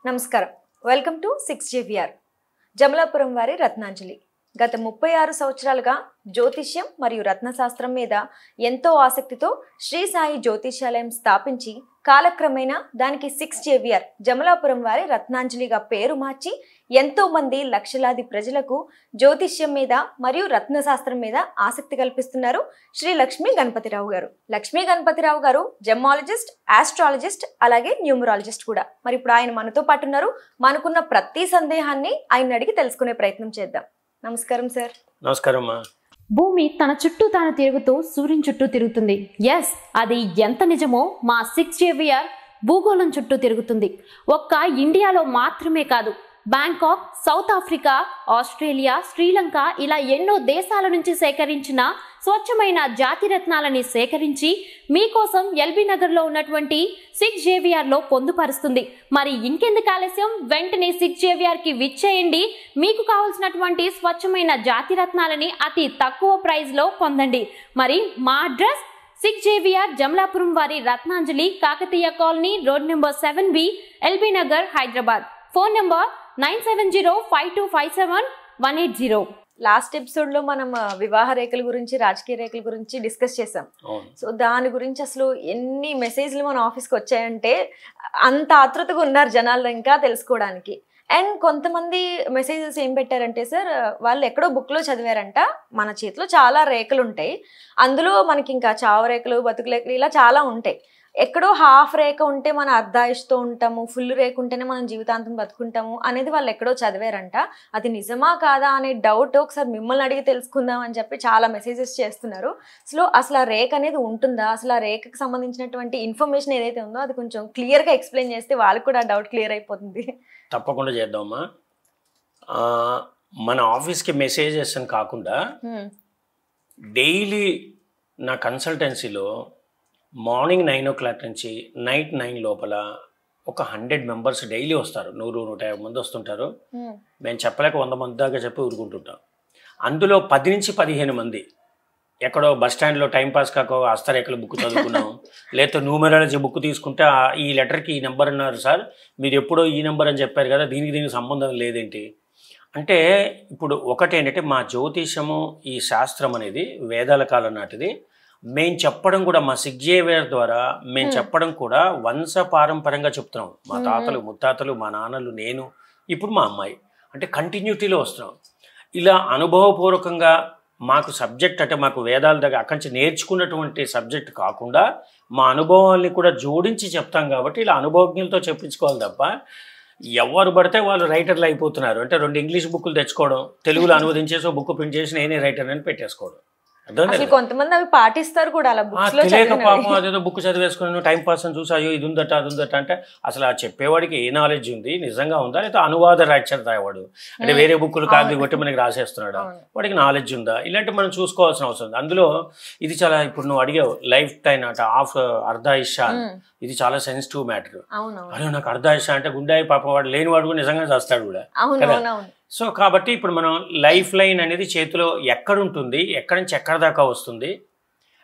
నమస్కారం. Welcome to 6JVR. Jamalapuram వారి రత్నాంజలి. గత 36 సంవత్సరాలుగా జ్యోతిష్యం మరియు రత్నశాస్త్రం మీద ఎంతో ఆసక్తితో శ్రీ సాయి జ్యోతిష్యాలయం స్థాపించి కాలక్రమేణా దానికి 6JVR జమలాపురం వారి రత్నాంజలిగా పేరు మార్చి ఎంతో మంది లక్షలాది ప్రజలకు జ్యోతిష్యం మీద మరియు రత్నశాస్త్రం మీద ఆసక్తి కల్పిస్తున్నారు శ్రీ లక్ష్మీ గణపతిరావు గారు. లక్ష్మీ గణపతిరావు గారు జెమాలజిస్ట్, ఆస్ట్రాలజిస్ట్, అలాగే న్యూమరాలజిస్ట్ కూడా. మరి ఇప్పుడు ఆయన మనతో పాటు ఉన్నారు. మనకున్న ప్రతి సందేహాన్ని ఆయన అడిగి తెలుసుకునే ప్రయత్నం చేద్దాం. నమస్కారం సార్. నమస్కారం. భూమి తన చుట్టూ తాను తిరుగుతూ సూర్యుని చుట్టూ తిరుగుతుంది. ఎస్, అది ఎంత నిజమో మా 6JVR భూగోళం చుట్టూ తిరుగుతుంది. ఒక్క ఇండియాలో మాత్రమే కాదు, Bangkok, south Africa, Australia, Sri Lanka ఇలా ఎన్నో దేశాల నుంచి సేకరించిన స్వచ్ఛమైన జాతి రత్నాలని సేకరించి మీకోసం ఎల్బీ నగర్లో ఉన్నటువంటి 6JVRలో పొందుపరుస్తుంది. మరి ఇంకెందుకు ఆలస్యం, వెంటనే 6JVRకి విచ్చేయండి. మీకు కావాల్సినటువంటి స్వచ్ఛమైన జాతి రత్నాలని అతి తక్కువ ప్రైస్లో పొందండి. మరి మా అడ్రస్ 6JVR జమలాపురం వారి Ratnanjali, Kakatiya colony, road number 7B, LB Nagar, Hyderabad. Phone number 9705257180. Last episode లో మనం వివాహ రేఖల గురించి, రాజకీయ రేఖల గురించి డిస్కస్ చేసాం. సో దాని గురించి అసలు ఎన్ని మెసేజ్లు మన ఆఫీస్కి వచ్చాయంటే అంత ఆతృతగా ఉన్నారు జనాల్లో ఇంకా తెలుసుకోవడానికి. అండ్ కొంతమంది మెసేజెస్ ఏం పెట్టారంటే, సార్ వాళ్ళు ఎక్కడో బుక్లో చదివారంట, మన చేతిలో చాలా రేఖలు ఉంటాయి, అందులో మనకి ఇంకా చావు రేఖలు, బతుకు రేఖలు ఇలా చాలా ఉంటాయి. ఎక్కడో హాఫ్ రేఖ ఉంటే మన అర్ధాయుష్తో ఉంటాము, ఫుల్ రేఖ ఉంటేనే మనం జీవితాంతం బతుకుంటాము అనేది వాళ్ళు ఎక్కడో చదివారంట. అది నిజమా కాదా అనే డౌట్ ఒకసారి మిమ్మల్ని అడిగి తెలుసుకుందాం అని చెప్పి చాలా మెసేజెస్ చేస్తున్నారు. అసలు ఆ రేఖ అనేది ఉంటుందా, అసలు ఆ రేఖకు సంబంధించినటువంటి ఇన్ఫర్మేషన్ ఏదైతే ఉందో అది కొంచెం క్లియర్గా ఎక్స్ప్లెయిన్ చేస్తే వాళ్ళకి కూడా డౌట్ క్లియర్ అయిపోతుంది. తప్పకుండా చేద్దామా. మన ఆఫీస్కి మెసేజెస్ అని కాకుండా డైలీ నా కన్సల్టెన్సీలో మార్నింగ్ 9 o'clock నుంచి నైట్ 9 లోపల ఒక 100 మెంబర్స్ డైలీ వస్తారు. 100-150 మంది వస్తుంటారు. మేము చెప్పలేక 100 మంది దాకా చెప్పి ఊరుకుంటుంటాం. అందులో 10 నుంచి 15 మంది ఎక్కడో బస్ స్టాండ్లో టైంపాస్ కాక హస్తరేఖల బుక్ చదువుకున్నాం, లేకపోతే న్యూమరాలజీ బుక్ తీసుకుంటే ఈ లెటర్కి ఈ నెంబర్ అన్నారు సార్, మీరు ఎప్పుడో ఈ నెంబర్ అని చెప్పారు కదా, దీనికి సంబంధం లేదేంటి అంటే, ఇప్పుడు ఒకటేంటంటే మా జ్యోతిషము ఈ శాస్త్రం అనేది వేదాల కాలం నాటిది. మేము చెప్పడం కూడా మా 6JVR ద్వారా మేము చెప్పడం కూడా వంశపారంపరంగా చెప్తున్నాం. మా తాతలు, ముత్తాతలు, మా నాన్నలు, నేను, ఇప్పుడు మా అమ్మాయి, అంటే కంటిన్యూటీలో వస్తున్నాం. ఇలా అనుభవపూర్వకంగా మాకు సబ్జెక్ట్ అంటే మాకు వేదాల దగ్గర అక్కడి నుంచి నేర్చుకున్నటువంటి సబ్జెక్ట్ కాకుండా మా అనుభవాల్ని కూడా జోడించి చెప్తాం. కాబట్టి ఇలా అనుభవజ్ఞులతో చెప్పించుకోవాలి తప్ప ఎవరు పడితే వాళ్ళు రైటర్లు అయిపోతున్నారు. అంటే 2 ఇంగ్లీష్ బుక్కులు తెచ్చుకోవడం, తెలుగులో అనువదించేసి ఒక బుక్ ప్రింట్ చేసి నేనే రైటర్ అని పెట్టేసుకోవడం. కొంతమంది అవి పాటిస్తారు కూడా. తెలియక పాపం అదేదో బుక్ చదివేసుకుని టైం పాస్ అని చూసి అయ్యో ఇది ఉందట అది ఉందట అంటే అసలు ఆ చెప్పేవాడికి ఏ నాలెడ్జ్ ఉంది, నిజంగా ఉందా, లేదా అనువాద రచయిత వాడు అంటే వేరే బుక్కులు కాదు కొట్టి మనకి రాసేస్తున్నాడు, వాడికి నాలెడ్జ్ ఉందా, ఇలాంటి మనం చూసుకోవాల్సిన అవసరం ఉంది. అందులో ఇది చాలా, ఇప్పుడు నువ్వు అడిగావు లైఫ్ టైం అట అర్ధాయుష్య, ఇది చాలా సెన్సిటివ్ మ్యాటర్. అరే నాకు అర్ధాయుష్య అంటే గుండె పాపం వాడు లేనివాడు కూడా నిజంగా చేస్తాడు కూడా కదా. సో కాబట్టి ఇప్పుడు మనం లైఫ్ లైన్ అనేది చేతిలో ఎక్కడుంటుంది, ఎక్కడి నుంచి ఎక్కడి దాకా వస్తుంది,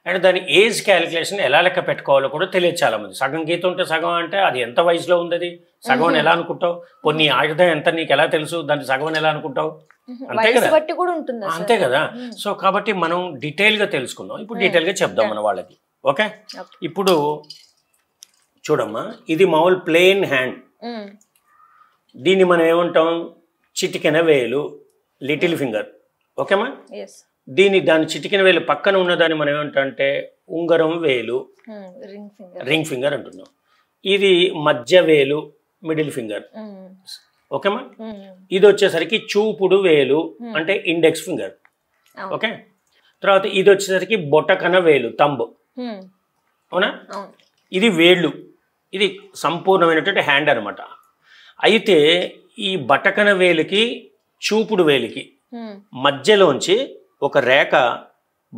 అండ్ దాని ఏజ్ క్యాలిక్యులేషన్ ఎలా లెక్క పెట్టుకోవాలో కూడా తెలియదు చాలామంది. సగం గీత ఉంటే సగం అంటే అది ఎంత వయసులో ఉంది, అది సగం అని ఎలా అనుకుంటావు, కొన్ని ఆయుధం ఎంత నీకు ఎలా తెలుసు, దాన్ని సగం అని ఎలా అనుకుంటావు, అంతే కదా, అంతే కదా. సో కాబట్టి మనం డీటెయిల్గా తెలుసుకుందాం. ఇప్పుడు డీటెయిల్గా చెప్దాం మన వాళ్ళకి. ఓకే, ఇప్పుడు చూడమ్మా, ఇది మామూలు ప్లెయిన్ హ్యాండ్. దీన్ని మనం ఏమంటాం, చిటికెన వేలు, లిటిల్ ఫింగర్. ఓకేమా, దాని చిటికెన వేలు పక్కన ఉన్నదాన్ని మనం ఏమంటే ఉంగరం వేలు, రింగ్ ఫింగర్ అంటున్నాం. ఇది మధ్య వేలు, మిడిల్ ఫింగర్. ఓకేమా, ఇది వచ్చేసరికి చూపుడు వేలు అంటే ఇండెక్స్ ఫింగర్. ఓకే, తర్వాత ఇది వచ్చేసరికి బొటకన వేలు, తంబు. అవునా, ఇది వేళ్ళు, ఇది సంపూర్ణమైనటువంటి హ్యాండ్ అనమాట. అయితే ఈ బటకన వేలికి చూపుడు వేలికి మధ్యలోంచి ఒక రేఖ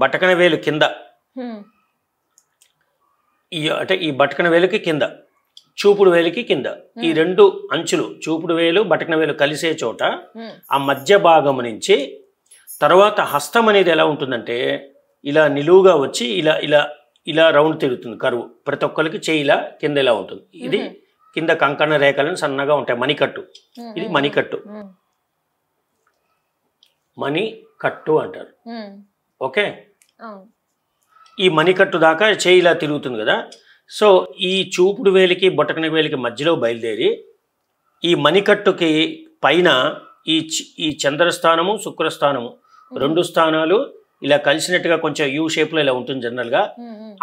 బటకన వేలు కింద, అంటే ఈ బటకన వేలుకి కింద, చూపుడు వేలికి కింద, ఈ 2 అంచులు చూపుడు వేలు బటకన వేలు కలిసే చోట ఆ మధ్య భాగం నుంచి తర్వాత హస్తం అనేది ఎలా ఉంటుందంటే ఇలా నిలువుగా వచ్చి ఇలా ఇలా ఇలా రౌండ్ తిరుగుతుంది కరువు. ప్రతి ఒక్కరికి చేయి ఇలా కింద ఇలా ఉంటుంది. ఇది కింద కంకణ రేఖలను సన్నగా ఉంటాయి, మణికట్టు. ఇది మణికట్టు, మణికట్టు అంటారు. ఓకే, ఈ మణికట్టు దాకా చేయి ఇలా తిరుగుతుంది కదా. సో ఈ చూపుడు వేలికి బొటకన వేలికి మధ్యలో బయలుదేరి ఈ మణికట్టుకి పైన ఈ చంద్రస్థానము శుక్రస్థానము 2 స్థానాలు ఇలా కలిసినట్టుగా కొంచెం యూ షేప్లో ఇలా ఉంటుంది జనరల్గా.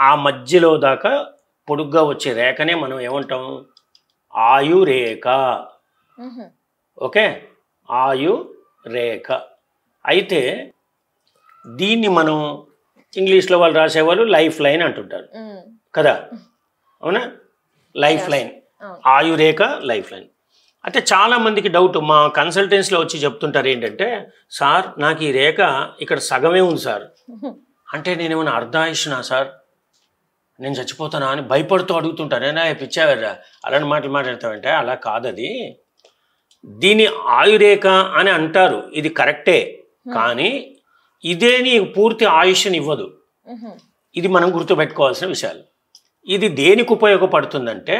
ఆ మధ్యలో దాకా పొడుగ్గా వచ్చే రేఖనే మనం ఏమంటాం, ఆయురేఖ. ఓకే, ఆయురేఖ. అయితే దీన్ని మనం ఇంగ్లీష్లో వాళ్ళు రాసేవాళ్ళు లైఫ్ లైన్ అంటుంటారు కదా, అవునా? లైఫ్ లైన్, ఆయురేఖ, లైఫ్ లైన్. అయితే చాలామందికి డౌట్, మా కన్సల్టెన్సీలో వచ్చి చెప్తుంటారు ఏంటంటే, సార్ నాకు ఈ రేఖ ఇక్కడ సగమే ఉంది సార్, అంటే నేనేమైనా అర్ధాయుష్నా సార్, నేను చచ్చిపోతానా అని భయపడుతూ అడుగుతుంటారు. నేనా పిచ్చావరా అలాంటి మాటలు మాట్లాడతావంటే, అలా కాదది. దీని ఆయురేఖ అని అంటారు, ఇది కరెక్టే, కానీ ఇదే నీకు పూర్తి ఆయుష్ని ఇవ్వదు. ఇది మనం గుర్తుపెట్టుకోవాల్సిన విషయాలు. ఇది దేనికి ఉపయోగపడుతుందంటే,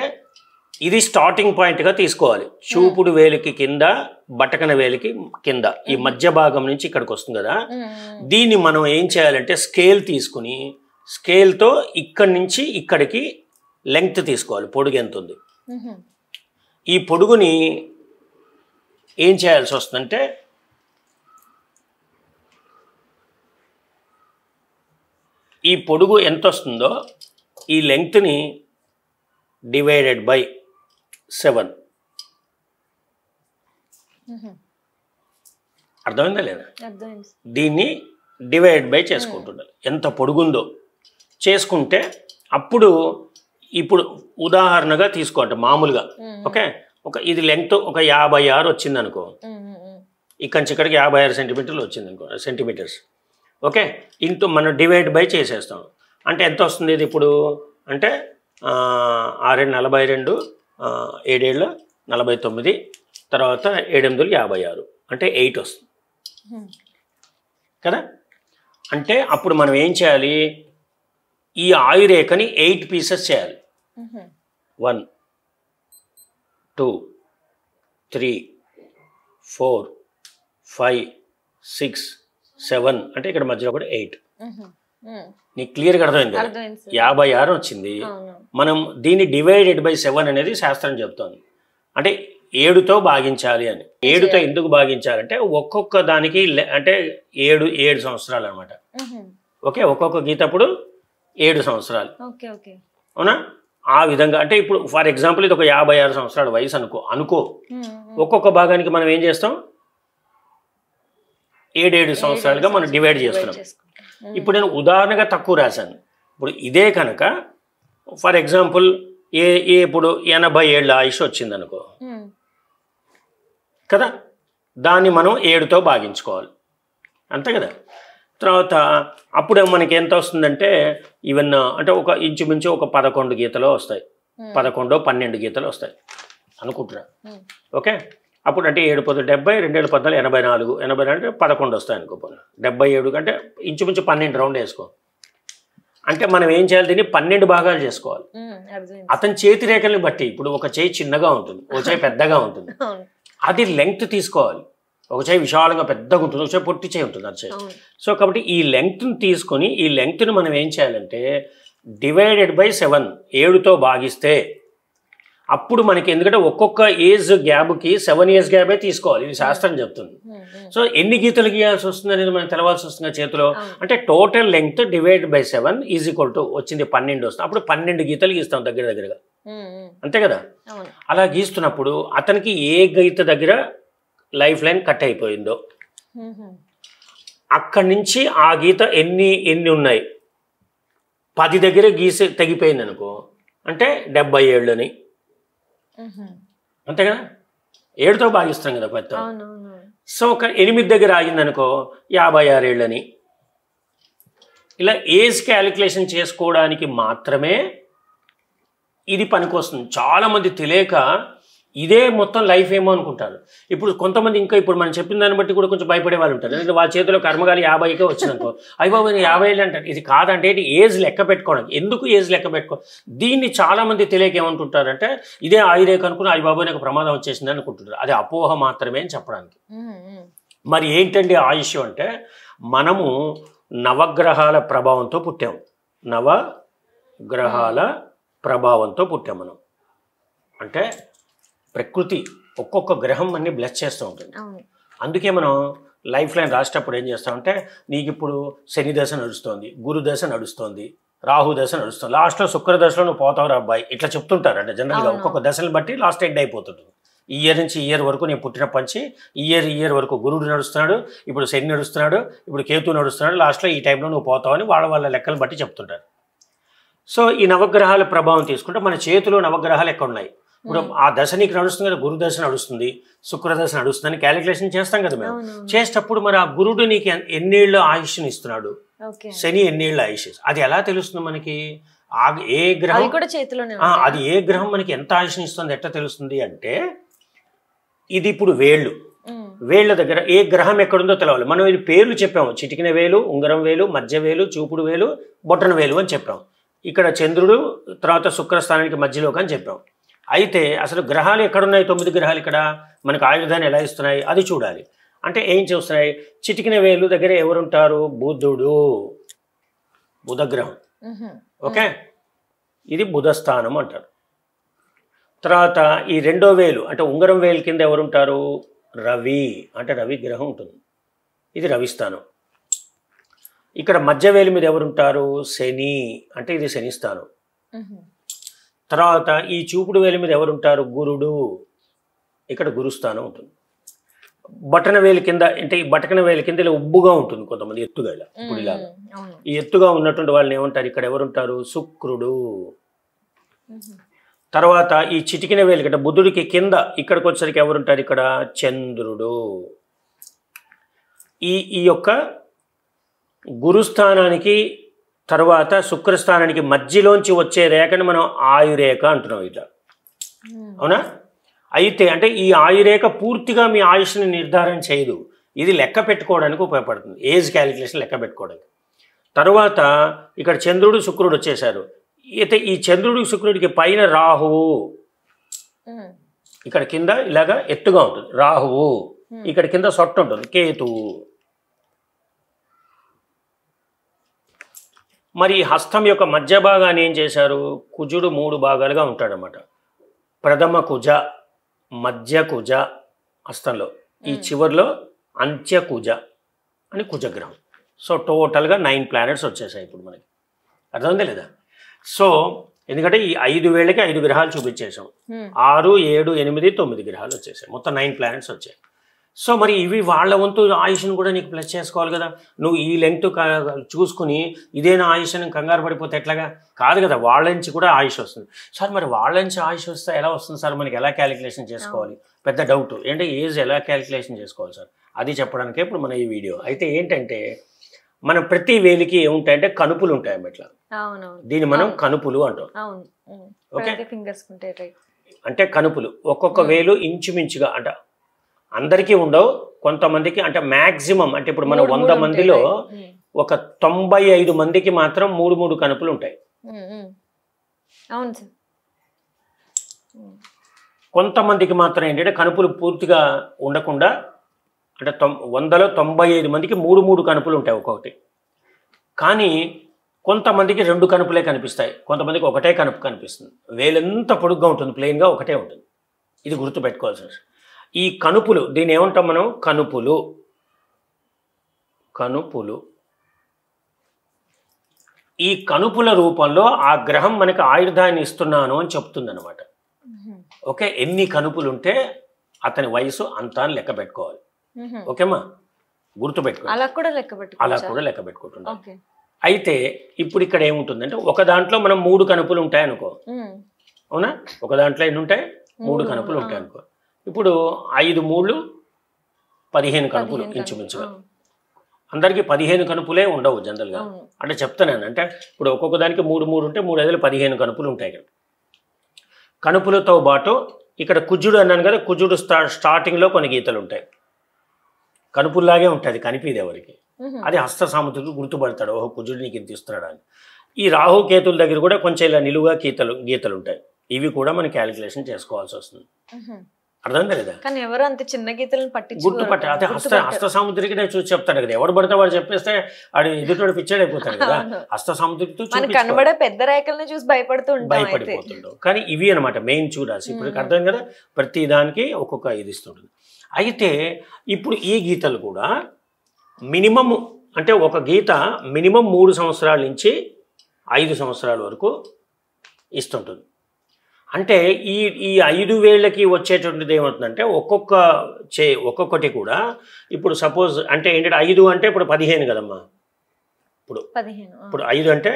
ఇది స్టార్టింగ్ పాయింట్గా తీసుకోవాలి. చూపుడు వేలికి కింద, బటకన వేలికి కింద, ఈ మధ్య భాగం నుంచి ఇక్కడికి వస్తుంది కదా. దీన్ని మనం ఏం చేయాలంటే స్కేల్ తీసుకుని, స్కేల్తో ఇక్కడి నుంచి ఇక్కడికి లెంగ్త్ తీసుకోవాలి. పొడుగు ఎంత ఉంది, ఈ పొడుగుని ఏం చేయాల్సి వస్తుందంటే, ఈ పొడుగు ఎంత వస్తుందో ఈ లెంగ్త్ని డివైడెడ్ బై 7. అర్థమైందా లేదా? దీన్ని డివైడ్ బై చేసుకుంటుండాలి, ఎంత పొడుగుందో చేసుకుంటే అప్పుడు ఇప్పుడు ఉదాహరణగా తీసుకోండి మామూలుగా. ఓకే, ఇది లెంగ్త్ ఒక 56 వచ్చింది అనుకో, ఇక్కడి నుంచి ఇక్కడికి 56 సెంటీమీటర్లు వచ్చింది అనుకో, సెంటీమీటర్స్. ఓకే, ఇంటూ మనం డివైడ్ బై చేసేస్తాం. అంటే ఎంత వస్తుంది ఇది ఇప్పుడు అంటే 6 42, 7 49, తర్వాత 7 56, అంటే 8 వస్తుంది కదా. అంటే అప్పుడు మనం ఏం చేయాలి, ఈ ఆయురేఖని 8 పీసెస్ చేయాలి. 1 2 3 4 5 6 7, అంటే ఇక్కడ మధ్యలో కూడా 8. నీకు క్లియర్గా అర్థమైంది కదా, 56 వచ్చింది. మనం దీన్ని డివైడెడ్ బై 7 అనేది శాస్త్రం చెప్తోంది. అంటే 7తో భాగించాలి అని. 7తో ఎందుకు భాగించాలంటే ఒక్కొక్క దానికి అంటే 7 సంవత్సరాలు అనమాట. ఓకే, ఒక్కొక్క గీతప్పుడు 7 సంవత్సరాలు, అవునా? ఆ విధంగా అంటే ఇప్పుడు ఫర్ ఎగ్జాంపుల్ ఇది ఒక 56 సంవత్సరాల వయసు అనుకో. ఒక్కొక్క భాగానికి మనం ఏం చేస్తాం, 7 సంవత్సరాలుగా మనం డివైడ్ చేస్తున్నాం. ఇప్పుడు నేను ఉదాహరణగా తక్కువ రాశాను. ఇప్పుడు ఇదే కనుక ఫర్ ఎగ్జాంపుల్ ఇప్పుడు 80 ఏళ్ళ ఆయుష్ వచ్చింది అనుకో కదా, దాన్ని మనం 7తో భాగించుకోవాలి, అంతే కదా. తర్వాత అప్పుడు మనకి ఎంత వస్తుందంటే ఈవెన్ అంటే ఒక ఇంచుమించు ఒక 11 గీతలు వస్తాయి, 11 12 గీతలు వస్తాయి అనుకుంటున్నా. ఓకే, అప్పుడు అంటే 7 × 70, 2 × 14 84, 84 అంటే 11 వస్తాయి అనుకో. 77 కంటే ఇంచుమించు 12 రౌండ్ వేసుకో. అంటే మనం ఏం చేయాలి, దీన్ని 12 భాగాలు చేసుకోవాలి. అతని చేతి రేఖల్ని బట్టి ఇప్పుడు ఒక చేయి చిన్నగా ఉంటుంది, ఒక చేయి పెద్దగా ఉంటుంది, అది లెంగ్త్ తీసుకోవాలి. ఒక చేయి విశాలంగా పెద్దగా ఉంటుంది, ఒక చేయి పొట్టి చేయి ఉంటుంది, అది చేయి. సో కాబట్టి ఈ లెంగ్త్ని తీసుకొని ఈ లెంగ్త్ని మనం ఏం చేయాలంటే డివైడెడ్ బై 7, 7తో భాగిస్తే అప్పుడు మనకి, ఎందుకంటే ఒక్కొక్క ఏజ్ గ్యాప్కి 7 years గ్యాపే తీసుకోవాలి, ఇది శాస్త్రం చెప్తుంది. సో ఎన్ని గీతలు గీయాల్సి వస్తుంది అనేది మనం తెలవాల్సి వస్తుంది చేతిలో. అంటే total length divide by 7 is equal to వచ్చింది 12 వస్తుంది. అప్పుడు 12 గీతలు గీస్తాం దగ్గరగా, అంతే కదా. అలా గీస్తున్నప్పుడు అతనికి ఏ గీత దగ్గర లైఫ్ లైన్ కట్ అయిపోయిందో అక్కడి నుంచి ఆ గీత ఎన్ని ఉన్నాయి, 10 దగ్గర గీసి తెగిపోయింది అనుకో, అంటే 70 ఏళ్ళని, అంతే కదా. 7తో భాగిస్తాం కదా పెద్ద. సో ఒక 8 దగ్గర ఆగిందనుకో 56 ఏళ్ళని. ఇలా ఏజ్ క్యాలిక్యులేషన్ చేసుకోవడానికి మాత్రమే ఇది పనికొస్తుంది. చాలామంది తెలియక ఇదే మొత్తం లైఫ్ ఏమో అనుకుంటారు. ఇప్పుడు కొంతమంది ఇంకా ఇప్పుడు మనం చెప్పిన దాన్ని బట్టి కూడా కొంచెం భయపడే వాళ్ళు ఉంటారు. ఎందుకంటే వాళ్ళ చేతిలో కర్మగాలి 50కే వచ్చిందనుకో, అయిబాబు 50 ఏళ్ళు అంటారు. ఇది కాదంటే ఏజ్ లెక్క పెట్టుకోవడం. ఎందుకు ఏజ్ లెక్క పెట్టుకో? దీన్ని చాలామంది తెలియక ఏమనుకుంటారంటే ఇదే ఆయురేక అనుకుని అయిబాబు నాకు ప్రమాదం వచ్చేసింది అనుకుంటుంటారు. అది అపోహ మాత్రమే అని చెప్పడానికి. మరి ఏంటండి ఆయుష్ అంటే, మనము నవగ్రహాల ప్రభావంతో పుట్టాము. నవగ్రహాల ప్రభావంతో పుట్టాం మనం. అంటే ప్రకృతి ఒక్కొక్క గ్రహం అన్ని బ్లెస్ చేస్తూ ఉంటుంది. అందుకే మనం లైఫ్ లైన్ రాసేటప్పుడు ఏం చేస్తామంటే, నీకు ఇప్పుడు శని దశ నడుస్తోంది, గురు దశ నడుస్తోంది, రాహు దశ నడుస్తుంది, లాస్ట్లో శుక్ర దశలో నువ్వు పోతావురా అబ్బాయి ఇట్లా చెప్తుంటారు. అంటే జనరల్గా ఒక్కొక్క దశను బట్టి లాస్ట్ ఎండ్ అయిపోతుంది. ఈ ఇయర్ నుంచి ఈ ఇయర్ వరకు నేను పుట్టినప్పటి నుంచి ఈ ఇయర్ వరకు గురుడు నడుస్తున్నాడు, ఇప్పుడు శని నడుస్తున్నాడు, ఇప్పుడు కేతు నడుస్తున్నాడు, లాస్ట్లో ఈ టైంలో నువ్వు పోతావని వాళ్ళ లెక్కలు బట్టి చెప్తుంటారు. సో ఈ నవగ్రహాల ప్రభావం తీసుకుంటే మన చేతిలో నవగ్రహాలు ఎక్కడ ఉన్నాయి? ఇప్పుడు ఆ దశ నీకు నడుస్తుంది కదా, గురు దశ నడుస్తుంది, శుక్ర దశ నడుస్తుంది, క్యాలిక్యులేషన్ చేస్తాం కదా మేము. చేసేటప్పుడు మరి ఆ గురుడు నీకు ఎన్నేళ్ళు ఆయుష్ని ఇస్తున్నాడు, శని ఎన్నేళ్ళు ఆయుష్, అది ఎలా తెలుస్తుంది మనకి? ఏ గ్రహం అది ఏ గ్రహం మనకి ఎంత ఆయుష్ని ఇస్తుంది ఎట్లా తెలుస్తుంది అంటే, ఇది ఇప్పుడు వేళ్ళ దగ్గర ఏ గ్రహం ఎక్కడుందో తెలవాలి. మనం ఇది పేర్లు చెప్పాము, చిటికిన వేలు, ఉంగరం వేలు, మధ్య వేలు, చూపుడు వేలు, బొట్టన వేలు అని చెప్పాం. ఇక్కడ చంద్రుడు, తర్వాత శుక్రస్థానానికి మధ్యలోకి అని చెప్పాం. అయితే అసలు గ్రహాలు ఎక్కడున్నాయి? 9 గ్రహాలు ఇక్కడ మనకు ఆయుర్దాన్ని ఎలా ఇస్తున్నాయి అది చూడాలి. అంటే ఏం చూస్తున్నాయి? చిటికిన వేలు దగ్గర ఎవరుంటారు? బుధుడు, బుధగ్రహం. ఓకే, ఇది బుధస్థానం అంటారు. తర్వాత ఈ 2వ వేలు అంటే ఉంగరం వేలు కింద ఎవరుంటారు? రవి, అంటే రవి గ్రహం ఉంటుంది, ఇది రవిస్థానం. ఇక్కడ మధ్య వేలు మీద ఎవరుంటారు? శని, అంటే ఇది శని స్థానం. తర్వాత ఈ చూపుడు వేలు మీద ఎవరుంటారు? గురుడు, ఇక్కడ గురుస్థానం ఉంటుంది. బటన వేలు కింద అంటే ఈ బటకన వేలు కింద ఇలా ఉబ్బుగా ఉంటుంది కొంతమంది, ఎత్తుగా ఇలా ఇప్పుడు ఇలాగా. ఈ ఎత్తుగా ఉన్నటువంటి వాళ్ళని ఏమంటారు? ఇక్కడ ఎవరుంటారు? శుక్రుడు. తర్వాత ఈ చిటికిన వేలు కంటే బుధుడికి కింద ఇక్కడికి వచ్చేసరికి ఎవరుంటారు? ఇక్కడ చంద్రుడు. ఈ యొక్క గురుస్థానానికి తర్వాత శుక్రస్థానానికి మధ్యలోంచి వచ్చే రేఖను మనం ఆయురేఖ అంటున్నాం ఇట్లా, అవునా? అయితే అంటే ఈ ఆయురేఖ పూర్తిగా మీ ఆయుష్ని నిర్ధారణ చేయదు, ఇది లెక్క పెట్టుకోవడానికి ఉపయోగపడుతుంది, ఏజ్ క్యాలిక్యులేషన్ లెక్క పెట్టుకోవడానికి. తర్వాత ఇక్కడ చంద్రుడు శుక్రుడు వచ్చేసారు. అయితే ఈ చంద్రుడు శుక్రుడికి పైన రాహువు, ఇక్కడ కింద ఇలాగా ఎత్తుగా ఉంటుంది రాహువు, ఇక్కడ కింద సొట్ట ఉంటుంది కేతువు. మరి హస్తం యొక్క మధ్య భాగాన్ని ఏం చేశారు? కుజుడు 3 భాగాలుగా ఉంటాడనమాట. ప్రథమ కుజ, మధ్య కుజ హస్తంలో, ఈ చివరిలో అంత్య కుజ అని కుజగ్రహం. సో టోటల్గా 9 ప్లానెట్స్ వచ్చేసాయి ఇప్పుడు మనకి. అర్థమైందా లేదా? సో ఎందుకంటే ఈ 5 వేళ్ళకి 5 గ్రహాలు చూపించేసాం, 6, 7, 8, 9 గ్రహాలు వచ్చేసాయి, మొత్తం 9 ప్లానెట్స్ వచ్చాయి. సో మరి ఇవి వాళ్ళ వంతు ఆయుష్ను కూడా నీకు ప్లస్ చేసుకోవాలి కదా. నువ్వు ఈ లెంగ్త్ చూసుకుని ఇదేనా ఆయుష్ అని కంగారు పడిపోతే ఎట్లాగా? కాదు కదా, వాళ్ళ నుంచి కూడా ఆయుష్ వస్తుంది. సార్ మరి వాళ్ళ నుంచి ఆయుష్ వస్తే ఎలా వస్తుంది సార్? మనకి ఎలా క్యాలిక్యులేషన్ చేసుకోవాలి? పెద్ద డౌట్. ఏంటంటే ఏజ్ ఎలా క్యాలిక్యులేషన్ చేసుకోవాలి సార్, అది చెప్పడానికే ఇప్పుడు మన ఈ వీడియో. అయితే ఏంటంటే మన ప్రతి వేలికి ఏముంటాయంటే కనుపులు ఉంటాయి అట్లా, దీన్ని మనం కనుపులు అంటాం. ఓకే, అంటే కనుపులు ఒక్కొక్క వేలు ఇంచుమించుగా, అంటే అందరికీ ఉండవు, కొంతమందికి అంటే మ్యాక్సిమం అంటే ఇప్పుడు మన 100 మందిలో ఒక 95 మందికి మాత్రం 3 కనుపులు ఉంటాయి. కొంతమందికి మాత్రం ఏంటంటే కనుపులు పూర్తిగా ఉండకుండా, అంటే 100లో 95 మందికి 3 కనుపులు ఉంటాయి ఒక్కొక్కటి. కానీ కొంతమందికి 2 కనుపులే కనిపిస్తాయి, కొంతమందికి ఒకటే కనుపు కనిపిస్తుంది. వేలెంత పొడుగ్గా ఉంటుంది, ప్లెయిన్గా ఒకటే ఉంటుంది. ఇది గుర్తుపెట్టుకోవాల్సిన విషయం. ఈ కనుపులు, దీన్ని ఏమంటాం మనం? కనుపులు. కనుపులు ఈ కనుపుల రూపంలో ఆ గ్రహం మనకి ఆయుర్దాన్ని ఇస్తున్నాను అని చెప్తుంది అనమాట. ఓకే, ఎన్ని కనుపులు ఉంటే అతని వయసు అంతా అని లెక్క పెట్టుకోవాలి. ఓకేమ్మా, గుర్తుపెట్టుకో, అలా కూడా లెక్క పెట్టుకుంటున్నాం. అయితే ఇప్పుడు ఇక్కడ ఏముంటుందంటే ఒక దాంట్లో మనం 3 కనుపులు ఉంటాయి అనుకో, అవునా? ఒక దాంట్లో ఎన్ని ఉంటాయి? 3 కనుపులు ఉంటాయి అనుకో. ఇప్పుడు 5 3 15 కనుపులు ఇంచుమించుగా. అందరికీ 15 కనుపులే ఉండవు జనరల్గా, అంటే చెప్తాను. అంటే ఇప్పుడు ఒక్కొక్క దానికి 3 ఉంటే 3 5 15 కనుపులు ఉంటాయి కదా. కనుపులతో పాటు ఇక్కడ కుజుడు అన్నాను కదా, కుజుడు స్టార్టింగ్లో కొన్ని గీతలు ఉంటాయి, కనుపుల్లాగే ఉంటుంది, కనిపిది ఎవరికి. అది హస్త సాముద్రికుడు గుర్తుపడతాడు, ఓహో కుజుడు నీకు ఇంత ఇస్తున్నాడు అని. ఈ రాహు కేతుల దగ్గర కూడా కొంచెం ఇలా నిలువుగా గీతలు ఉంటాయి. ఇవి కూడా మనం క్యాలిక్యులేషన్ చేసుకోవాల్సి వస్తుంది. అర్థం లేదా? కానీ ఎవరు అంత చిన్న గీతలను గుర్తుపట్ట అదే హస్త సాముద్రిక చూసి చెప్తాడు కదా, ఎవడు పడితే వాడు చెప్పేస్తే ఆడు ఎదుటోడు పిచ్చాడు అయిపోతాడు కదా. హస్త సాముద్రికతో కనబడే పెద్ద రేఖలను చూసి భయపడిపోతుంటాం. కానీ ఇవి అనమాట మెయిన్ చూడాల్సి. ఇప్పుడు అర్థం కదా, ప్రతి దానికి ఒక్కొక్క ఇది ఇస్తుంటుంది. అయితే ఇప్పుడు ఈ గీతలు కూడా మినిమం అంటే ఒక గీత మినిమం 3 సంవత్సరాల నుంచి 5 సంవత్సరాల వరకు ఇస్తుంటుంది. అంటే ఈ 5 వేళ్ళకి వచ్చేటువంటిది ఏమవుతుందంటే ఒక్కొక్కటి కూడా ఇప్పుడు సపోజ్ అంటే ఏంటంటే 5 అంటే ఇప్పుడు 15 కదమ్మా. ఇప్పుడు 5 అంటే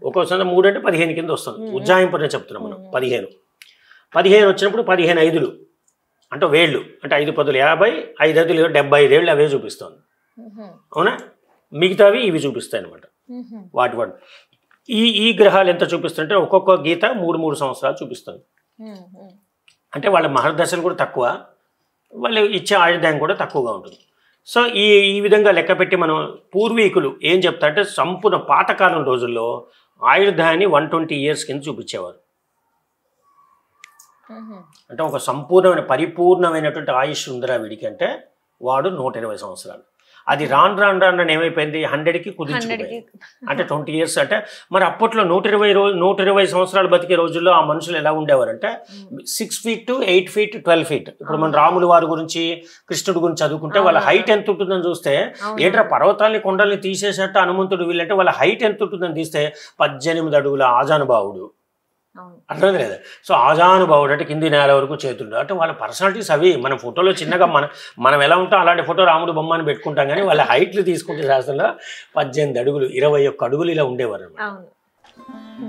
ఒక్కోసారి 3 అంటే 15 కింద వస్తుంది. ఉజ్జాయింపునే చెప్తున్నాం మనం. 15 వచ్చినప్పుడు 15 5లు అంటే వేళ్ళు అంటే 5 10 50, 5 5 75 ఏళ్ళు అవే చూపిస్తుంది. అవునా? మిగతావి ఇవి చూపిస్తాయి అనమాట. వాటి ఈ గ్రహాలు ఎంత చూపిస్తుంటే ఒక్కొక్క గీత 3 సంవత్సరాలు చూపిస్తుంది. అంటే వాళ్ళ మహర్దశలు కూడా తక్కువ, వాళ్ళు ఇచ్చే ఆయుర్దాయం కూడా తక్కువగా ఉంటుంది. సో ఈ విధంగా లెక్క పెట్టి మనం పూర్వీకులు ఏం చెప్తారంటే సంపూర్ణ పాతకాలం రోజుల్లో ఆయుర్దాయాన్ని 120 years కింద చూపించేవారు. అంటే ఒక పరిపూర్ణమైనటువంటి ఆయుష్ ఉందిరా వీడికి అంటే వాడు 120 సంవత్సరాలు. అది రాను ఏమైపోయింది 100కి కుదించుకుపోయింది. అంటే 20 years. అంటే మరి అప్పట్లో 120 సంవత్సరాలు బతికే రోజుల్లో ఆ మనుషులు ఎలా ఉండేవారంటే 6 feet to 8 feet 12 feet. ఇప్పుడు మన రాములు వారి గురించి కృష్ణుడి గురించి చదువుకుంటే వాళ్ళ హైట్ ఎంత ఉంటుందని చూస్తే ఏంట్రా పర్వతాలని కొండల్ని తీసేసేట హనుమంతుడు వీళ్ళంటే వాళ్ళ హైట్ ఎంత ఉంటుందని తీస్తే 18 అడుగుల ఆజానుబావుడు. అర్థం లేదా? సో ఆజానుబావుడు అంటే కింది నేల వరకు చేతుడు అంటే వాళ్ళ పర్సనాలిటీస్ అవి. మన ఫోటోలో చిన్నగా మనం ఎలా ఉంటాం అలాంటి ఫోటో రాముడు బొమ్మని పెట్టుకుంటాం, కానీ వాళ్ళ హైట్లు తీసుకుంటే శాస్త్రంలో 18 అడుగులు 21 అడుగులు ఇలా ఉండేవారు.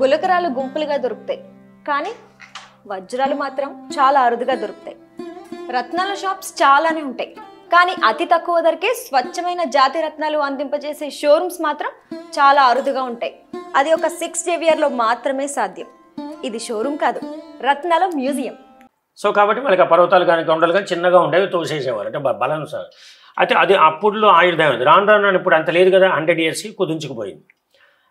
గులకరాలు గుంపులుగా దొరుకుతాయి, కానీ వజ్రాలు మాత్రం చాలా అరుదుగా దొరుకుతాయి. రత్నాల షాప్స్ చాలానే ఉంటాయి, కానీ అతి తక్కువ ధరకే స్వచ్ఛమైన జాతి రత్నాలు అందింపజేసే షోరూమ్స్ మాత్రం చాలా అరుదుగా ఉంటాయి. అది ఒక 6 JVR లో మాత్రమే సాధ్యం. ఇది షోరూమ్ కాదు, రత్నాల మ్యూజియం. సో కాబట్టి మనకి ఆ పర్వతాలు కానీ కొండలు కానీ చిన్నగా ఉండేవి, తోసేసేవారు అంటే బలం సార్. అయితే అది అప్పుడులో ఆయుర్దాయం. రాను ఇప్పుడు అంత లేదు కదా, 100 years కుదించుకుపోయింది.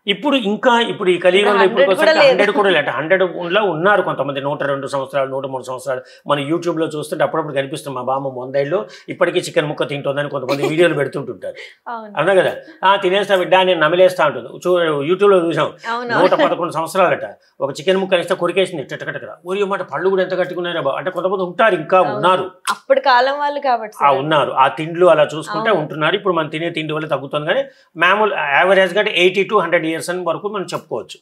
ఇప్పుడు ఈ కలియుగంలో ఇప్పుడు 100 కూడా లేదు. 100లో ఉన్నారు కొంతమంది 102 సంవత్సరాలు 103 సంవత్సరాలు. మన యూట్యూబ్లో చూస్తుంటే అప్పుడప్పుడు కనిపిస్తుంది మా బామ్మ 100 ఏళ్ళు ఇప్పటికీ చికెన్ ముక్క తింటుందని కొంతమంది వీడియోలు పెడుతుంటుంటారు. అవునా కదా, తినేస్తా బిడ్డ నేను నమిలేస్తా ఉంటుంది. యూట్యూబ్లో చూసాం 111 సంవత్సరాలట ఒక చికెన్ ముక్క ఇస్తే కొరికేసింది టటకటకర. ఊరి మాట పళ్ళు కూడా ఎంత కట్టుకున్నారో అంటే కొంతమంది ఉంటారు, ఇంకా ఉన్నారు అప్పుడు కాలం వాళ్ళు కాబట్టి ఉన్నారు. ఆ తిండ్లు అలా చూసుకుంటే ఉంటున్నారు. ఇప్పుడు మనం తినే తిండి వల్ల తగ్గుతుంది, కానీ మామూలు యావరేజ్గా 80 to 100 years వరకు మనం చెప్పుకోవచ్చు.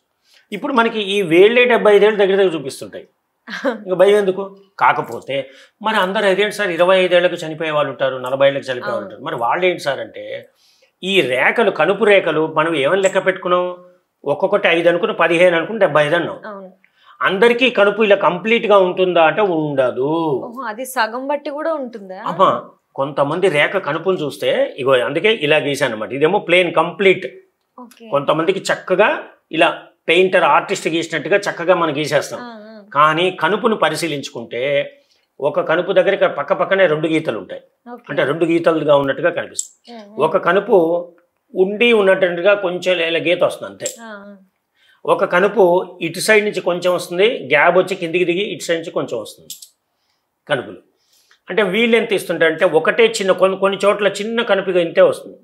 ఇప్పుడు మనకి ఈ వేళ్ళే 75 ఏళ్ళు దగ్గర చూపిస్తుంటాయి, ఇంకా భయం ఎందుకు? కాకపోతే మరి అందరు అదేంటి సార్ 25 ఏళ్ళకి చనిపోయే వాళ్ళు ఉంటారు, 40 ఏళ్ళకి చనిపోయే వాళ్ళు ఉంటారు. మరి వాళ్ళు ఏంటి సార్ అంటే ఈ రేఖలు కనుపు రేఖలు మనం ఏమని లెక్క పెట్టుకున్నాం, ఒక్కొక్కటి 5 అనుకుని 15 అనుకుని 75 అన్నాం. అందరికీ కనుపు ఇలా కంప్లీట్గా ఉంటుందా అంటే ఉండదు. అది సగం బట్టి కూడా ఉంటుందా? అమ్మా కొంతమంది రేఖ కనుపులు చూస్తే ఇగో అందుకే ఇలా గీసాను అనమాట. ఇదేమో ప్లేన్ కంప్లీట్. కొంతమందికి చక్కగా ఇలా పెయింటర్ ఆర్టిస్ట్ గీసినట్టుగా చక్కగా మనం గీసేస్తాం. కానీ కనుపును పరిశీలించుకుంటే ఒక కనుపు దగ్గర పక్కనే 2 గీతలు ఉంటాయి, అంటే 2 గీతలుగా ఉన్నట్టుగా కనిపిస్తుంది. ఒక కనుపు ఉండి ఉన్నట్టుగా కొంచెం ఇలా గీత వస్తుంది అంతే. ఒక కనుపు ఇటు సైడ్ నుంచి కొంచెం వస్తుంది, గ్యాప్ వచ్చి కిందికి దిగి ఇటు సైడ్ నుంచి కొంచెం వస్తుంది కనుపులు. అంటే వీళ్ళు ఎంత ఇస్తుంటారంటే ఒకటే చిన్న కొన్ని చోట్ల చిన్న కనుపుగా ఇంతే వస్తుంది.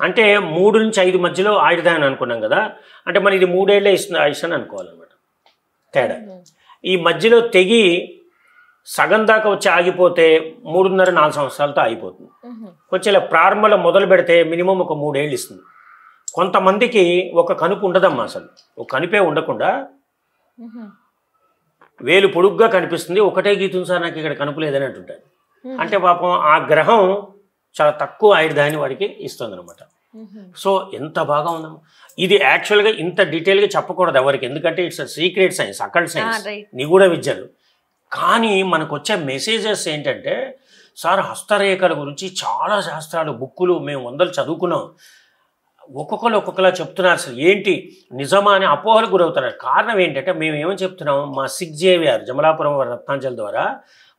అంటే 3 నుంచి 5 మధ్యలో ఆయుర్దాయం అనుకున్నాం కదా, అంటే మన ఇది 3 ఏళ్ళే ఇస్తాను అనుకోవాలన్నమాట తేడా. ఈ మధ్యలో తెగి సగం దాకా వచ్చి ఆగిపోతే 3.5-4 సంవత్సరాలతో ఆగిపోతుంది. కొంచెం ఇలా ప్రారంభంలో మొదలు పెడితే మినిమం ఒక 3 ఏళ్ళు ఇస్తుంది. కొంతమందికి ఒక కనుపు ఉండదమ్మా, అసలు ఒక కనుపే ఉండకుండా వేలు పొడుగ్గా కనిపిస్తుంది, ఒకటే గీతుంది సార్ నాకు ఇక్కడ కనుపు లేదని అంటుంటారు. అంటే పాపం ఆ గ్రహం చాలా తక్కువ ఆయుర్దాయాన్ని వాడికి ఇస్తుంది అనమాట. సో ఎంత బాగా ఉందమ్మా ఇది. యాక్చువల్గా ఇంత డీటెయిల్గా చెప్పకూడదు ఎవరికి, ఎందుకంటే it's secret science, occult science, నిగూఢ విద్యలు. కానీ మనకు వచ్చే మెసేజెస్ ఏంటంటే సార్ హస్తరేఖల గురించి చాలా శాస్త్రాలు బుక్కులు మేము 100 చదువుకున్నాం, ఒక్కొక్కరు ఒక్కొక్కలా చెప్తున్నారు. అసలు ఏంటి నిజమా అని అపోహలకు గురవుతున్నారు. కారణం ఏంటంటే మేము ఏమని చెప్తున్నాం, మా 6 JVR జమలాపురం రత్నాంజలి ద్వారా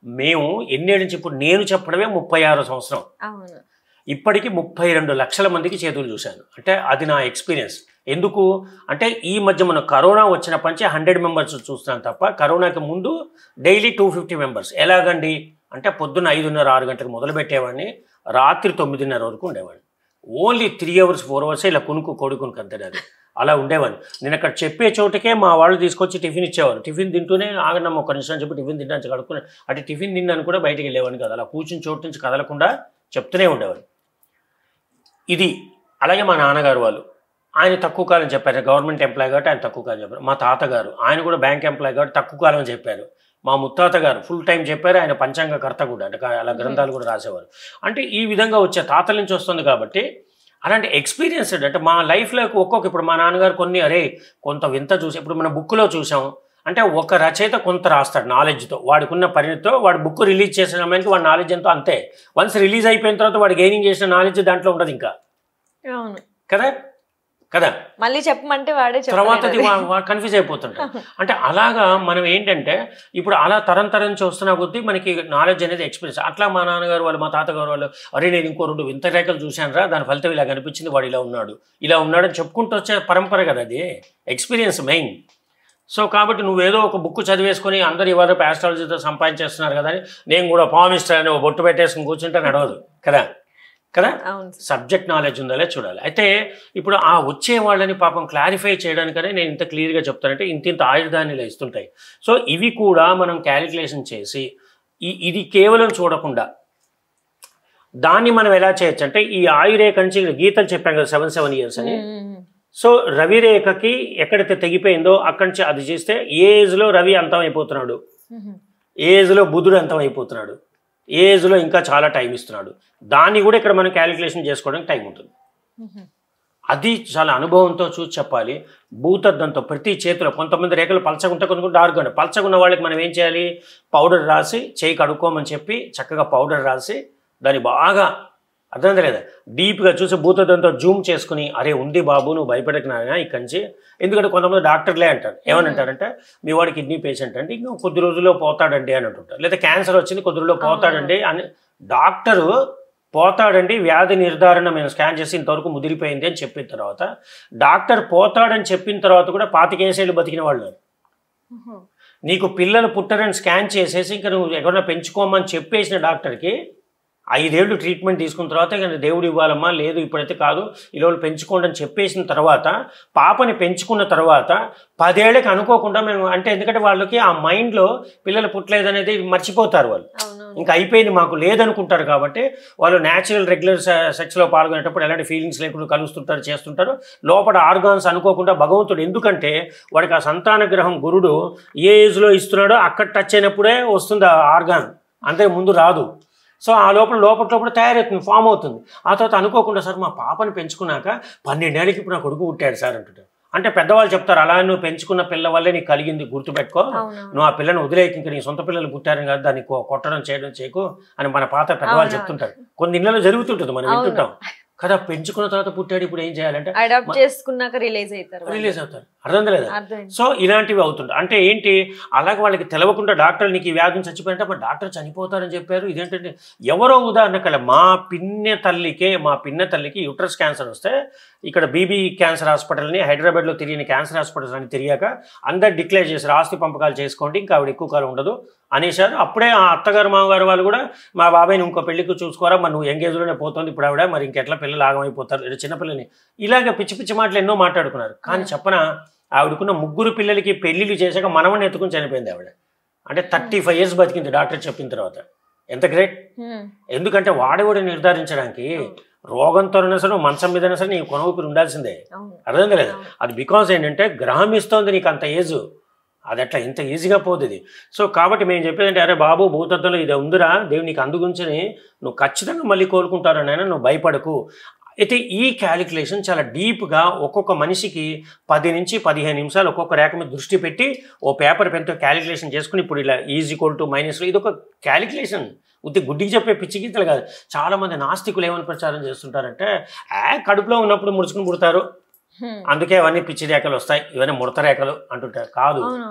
మేము ఎన్నేళ్ళ నుంచి, ఇప్పుడు నేను చెప్పడమే 36వ సంవత్సరం, ఇప్పటికి 32 లక్షల మందికి చేతులు చూశాను. అంటే అది నా ఎక్స్పీరియన్స్. ఎందుకు అంటే ఈ మధ్య మన కరోనా వచ్చినప్పటి నుంచి 100 మెంబర్స్ చూస్తున్నాను తప్ప కరోనాకి ముందు డైలీ 250 మెంబర్స్. ఎలాగండి అంటే పొద్దున్న 5:30 6 గంటలకు మొదలు పెట్టేవాడిని, రాత్రి 9:30 వరకు ఉండేవాడిని. ఓన్లీ 3 hours 4 hours ఇలా కొడుకునికి అంతే. అది అలా ఉండేవాడిని. నేను అక్కడ చెప్పే చోటకే మా వాళ్ళు తీసుకొచ్చి టిఫిన్ ఇచ్చేవారు. టిఫిన్ తింటూనే ఆగనమ్మ ఒక నిమిషం చెప్పి టిఫిన్ తింటాను కడుక్కునే అంటే టిఫిన్ తిన్నాను కూడా బయటికి వెళ్ళేవాడిని కదా. అలా కూర్చుని చోటు నుంచి కదలకుండా చెప్తూనే ఉండేవాడిని. ఇది అలాగే మా నాన్నగారు వాళ్ళు, ఆయన తక్కువ కాలం చెప్పారు. గవర్నమెంట్ ఎంప్లాయ్ కాబట్టి ఆయన తక్కువ కాలం చెప్పారు. మా తాతగారు ఆయన కూడా బ్యాంక్ ఎంప్లాయ్ కాబట్టి తక్కువ కాలం చెప్పారు. మా ముత్తాత గారు ఫుల్ టైం చెప్పారు. ఆయన పంచాంగకర్త కూడా, అంటే అలా గ్రంథాలు కూడా రాసేవారు. అంటే ఈ విధంగా వచ్చే తాతల నుంచి వస్తుంది కాబట్టి అలాంటి ఎక్స్పీరియన్స్డ్ అంటే మా లైఫ్లో ఇప్పుడు మా నాన్నగారు కొన్ని కొంత వింత చూసి, ఇప్పుడు మన బుక్లో చూసాం అంటే ఒక రచయిత కొంత రాస్తాడు నాలెడ్జ్తో, వాడికున్న పరిణితితో. వాడు బుక్ రిలీజ్ చేసిన సమయానికి వాడి నాలెడ్జ్ ఎంతో అంతే. వన్స్ రిలీజ్ అయిపోయిన తర్వాత వాడు గెయినింగ్ చేసిన నాలెడ్జ్ దాంట్లో ఉండదు ఇంకా కదా. మళ్ళీ చెప్పమంటే వాడే తర్వాత కన్ఫ్యూజ్ అయిపోతుంటాడు. అంటే అలాగా మనం ఏంటంటే ఇప్పుడు అలా తరం చూస్తున్నా కొద్దీ మనకి నాలెడ్జ్ అనేది ఎక్స్పీరియన్స్. అట్లా మా నాన్నగారు వాళ్ళు, మా తాతగారు వాళ్ళు, నేను ఇంకో 2 వింత రేఖలు చూశాను రా, దాని ఫలితం ఇలా కనిపించింది, వాడు ఇలా ఉన్నాడు అని చెప్పుకుంటూ వచ్చే పరంపర కదా అది. Experience main. సో కాబట్టి నువ్వేదో ఒక బుక్ చదివేసుకొని అందరు ఇవాళ ఆస్ట్రాలజీతో సంపాదించేస్తున్నారు కదా అని నేను కూడా పామిస్టర్ ఒక బొట్టు పెట్టేసుకుని కూర్చుంటే నడవదు కదా. సబ్జెక్ట్ నాలెడ్జ్ ఉందా చూడాలి. అయితే ఇప్పుడు ఆ వచ్చే వాళ్ళని పాపం క్లారిఫై చేయడానికనే నేను ఇంత క్లియర్గా చెప్తానంటే ఇంత ఆయుర్దాన్ని ఇస్తుంటాయి. సో ఇవి కూడా మనం క్యాలిక్యులేషన్ చేసి ఇది కేవలం చూడకుండా దాన్ని మనం ఎలా చేయొచ్చు అంటే ఈ ఆయురేఖ నుంచి గీతలు చెప్పాం కదా 7 years అని. సో రవిరేఖకి ఎక్కడైతే తెగిపోయిందో అక్కడి నుంచి అది చేస్తే ఏ ఏజ్లో రవి అంతం అయిపోతున్నాడు, ఏ ఏజ్లో బుధుడు అంతం అయిపోతున్నాడు, ఏ ఏజ్లో ఇంకా చాలా టైం ఇస్తున్నాడు, దాన్ని కూడా ఇక్కడ మనం క్యాలిక్యులేషన్ చేసుకోవడానికి టైం ఉంటుంది. అది చాలా అనుభవంతో చూసి చెప్పాలి. భూతద్దంతో ప్రతి చేతిలో కొంతమంది రేఖలు పలచగుంటే కొన్ని డార్క్ ఉంటాయి. పలచగున్న వాళ్ళకి మనం ఏం చేయాలి, పౌడర్ రాసి చేయి కడుక్కోమని చెప్పి చక్కగా పౌడర్ రాసి దాన్ని బాగా అర్థం లేదా డీప్గా చూసి భూతద్దంతో జూమ్ చేసుకుని ఉంది బాబు నువ్వు భయపడకు నాయనా ఇక్కడి నుంచి. ఎందుకంటే కొంతమంది డాక్టర్లే అంటారు, ఏమని అంటారంటే మీ వాడి కిడ్నీ పేషెంట్ అంటే ఇంకా కొద్ది రోజుల్లో పోతాడండి అని అంటుంటారు. లేదా క్యాన్సర్ వచ్చింది కొద్ది రోజుల్లో పోతాడండి అని. డాక్టరు పోతాడండి వ్యాధి నిర్ధారణ మేము స్కాన్ చేసి ఇంతవరకు ముదిరిపోయింది అని చెప్పిన తర్వాత డాక్టర్ పోతాడని చెప్పిన తర్వాత కూడా 25 ఏళ్ళు బతికిన వాళ్ళు. నీకు పిల్లలు పుట్టరని స్కాన్ చేసేసి ఇంకా నువ్వు ఎక్కడన్నా పెంచుకోమని చెప్పేసిన డాక్టర్కి 5 ఏళ్ళు ట్రీట్మెంట్ తీసుకున్న తర్వాత ఇక దేవుడు ఇవ్వాలమ్మా, లేదు ఇప్పుడైతే కాదు ఇలా పెంచుకోండి అని చెప్పేసిన తర్వాత పాపని పెంచుకున్న తర్వాత 10 ఏళ్ళకి అనుకోకుండా మేము అంటే ఎందుకంటే వాళ్ళకి ఆ మైండ్లో పిల్లలు పుట్టలేదు అనేది మర్చిపోతారు. వాళ్ళు ఇంకా అయిపోయింది మాకు లేదనుకుంటారు. కాబట్టి వాళ్ళు న్యాచురల్ రెగ్యులర్ సెక్స్లో పాల్గొనేటప్పుడు ఎలాంటి ఫీలింగ్స్ లేకుండా కలుస్తుంటారు, చేస్తుంటారు. లోపల ఆర్గాన్స్ అనుకోకుండా భగవంతుడు, ఎందుకంటే వాడికి ఆ సంతాన గ్రహం గురుడు ఏ ఏజ్లో ఇస్తున్నాడో అక్కడ టచ్ అయినప్పుడే వస్తుంది ఆ ఆర్గాన్, అంతే ముందు రాదు. సో ఆ లోపల తయారవుతుంది, ఫామ్ అవుతుంది. ఆ తర్వాత అనుకోకుండా సార్ మా పాపని పెంచుకున్నాక 12 ఏళ్ళకి ఇప్పుడు నా కొడుకు పుట్టాడు సార్ అంటుంటారు. అంటే పెద్దవాళ్ళు చెప్తారు అలా నువ్వు పెంచుకున్న పిల్ల వల్లే నీకు కలిగింది గుర్తుపెట్టుకో, నువ్వు ఆ పిల్లని వదిలేకి ఇంకా నీ సొంత పిల్లలు పుట్టారని కాదు దాన్ని కొట్టడం చేయడం చేయకు అని మన పాత పెద్దవాళ్ళు చెప్తుంటారు. కొన్ని ఇళ్లలో జరుగుతుంటుంది, మనం వింటుంటాం కదా. పెంచుకున్న తర్వాత పుట్టాడు ఇప్పుడు ఏం చేయాలంటే అడాప్ట్ చేసుకున్నాక రిలీజ్ అవుతారు. అర్థం లేదా? సో ఇలాంటివి అవుతుంటాయి. అంటే ఏంటి అలాగే వాళ్ళకి తెలవకుండా డాక్టర్లు నీకు ఈ వ్యాధిని చచ్చిపోయింటే మరి డాక్టర్ చనిపోతారని చెప్పారు. ఇదేంటంటే ఎవరో ఉదాహరణకల్లా మా పిన్న తల్లికి యూట్రస్ క్యాన్సర్ వస్తే ఇక్కడ బీబీ క్యాన్సర్ హాస్పిటల్ని హైదరాబాద్లో తిరిగిన క్యాన్సర్ హాస్పిటల్స్ అని తిరిగాక అందరు డిక్లేర్ చేశారు ఆస్తి పంపకాలు చేసుకోండి ఇంకా ఆవిడ ఎక్కువ కాలం ఉండదు అనేసారు. అప్పుడే ఆ అత్తగారు మామగారు వాళ్ళు కూడా మా బాబాయ్ని ఇంకో పెళ్లికి చూసుకోరా, మరి నువ్వు ఎంగేజ్లోనే పోతుంది ఇప్పుడు ఆవిడ, మరి ఇంకెట్లా పిల్లలు ఆగమైపోతారు చిన్నపిల్లని, ఇలాగ పిచ్చి మాటలు ఎన్నో మాట్లాడుకున్నారు. కానీ చెప్పనా ఆవిడకున్న 3 పిల్లలకి పెళ్లిళ్ళు చేశాక మనవని ఎత్తుకుని చనిపోయింది ఆవిడ. అంటే 35 years బతికింది డాక్టర్ చెప్పిన తర్వాత. ఎంత గ్రేట్! ఎందుకంటే వాడేవాడు నిర్ధారించడానికి రోగంతో సరే మంచం మీద సరే నీకు కొనవూపిరి ఉండాల్సిందే. అర్థం లేదు. అది బికాజ్ ఏంటంటే గ్రహం ఇస్తోంది నీకు అంత ఏజ్, అది అట్లా ఇంత ఈజీగా పోతుంది. సో కాబట్టి మేము చెప్పేదంటే అరే బాబు భూతత్వంలో ఇది ఉందిరా దేవుడు నీకు అందుగుంచని నువ్వు ఖచ్చితంగా మళ్ళీ కోలుకుంటారు నాయన, నువ్వు భయపడకు. అయితే ఈ క్యాలిక్యులేషన్ చాలా డీప్గా ఒక్కొక్క మనిషికి 10 నుంచి 15 నిమిషాలు ఒక్కొక్క రేఖ మీద దృష్టి పెట్టి ఓ పేపర్ పెన్తో క్యాలిక్యులేషన్ చేసుకుని ఇప్పుడు ఇలా =- ఇది ఒక క్యాలిక్యులేషన్. గుడ్డికి చెప్పే పిచ్చి గీతలు కాదు. చాలామంది నాస్తికులు ఏమని ప్రచారం చేస్తుంటారంటే కడుపులో ఉన్నప్పుడు ముడుచుకుని పుడతారు, అందుకే అవన్నీ పిచ్చి రేఖలు వస్తాయి, ఇవన్నీ ముడత రేఖలు అంటుంటారు. కాదు,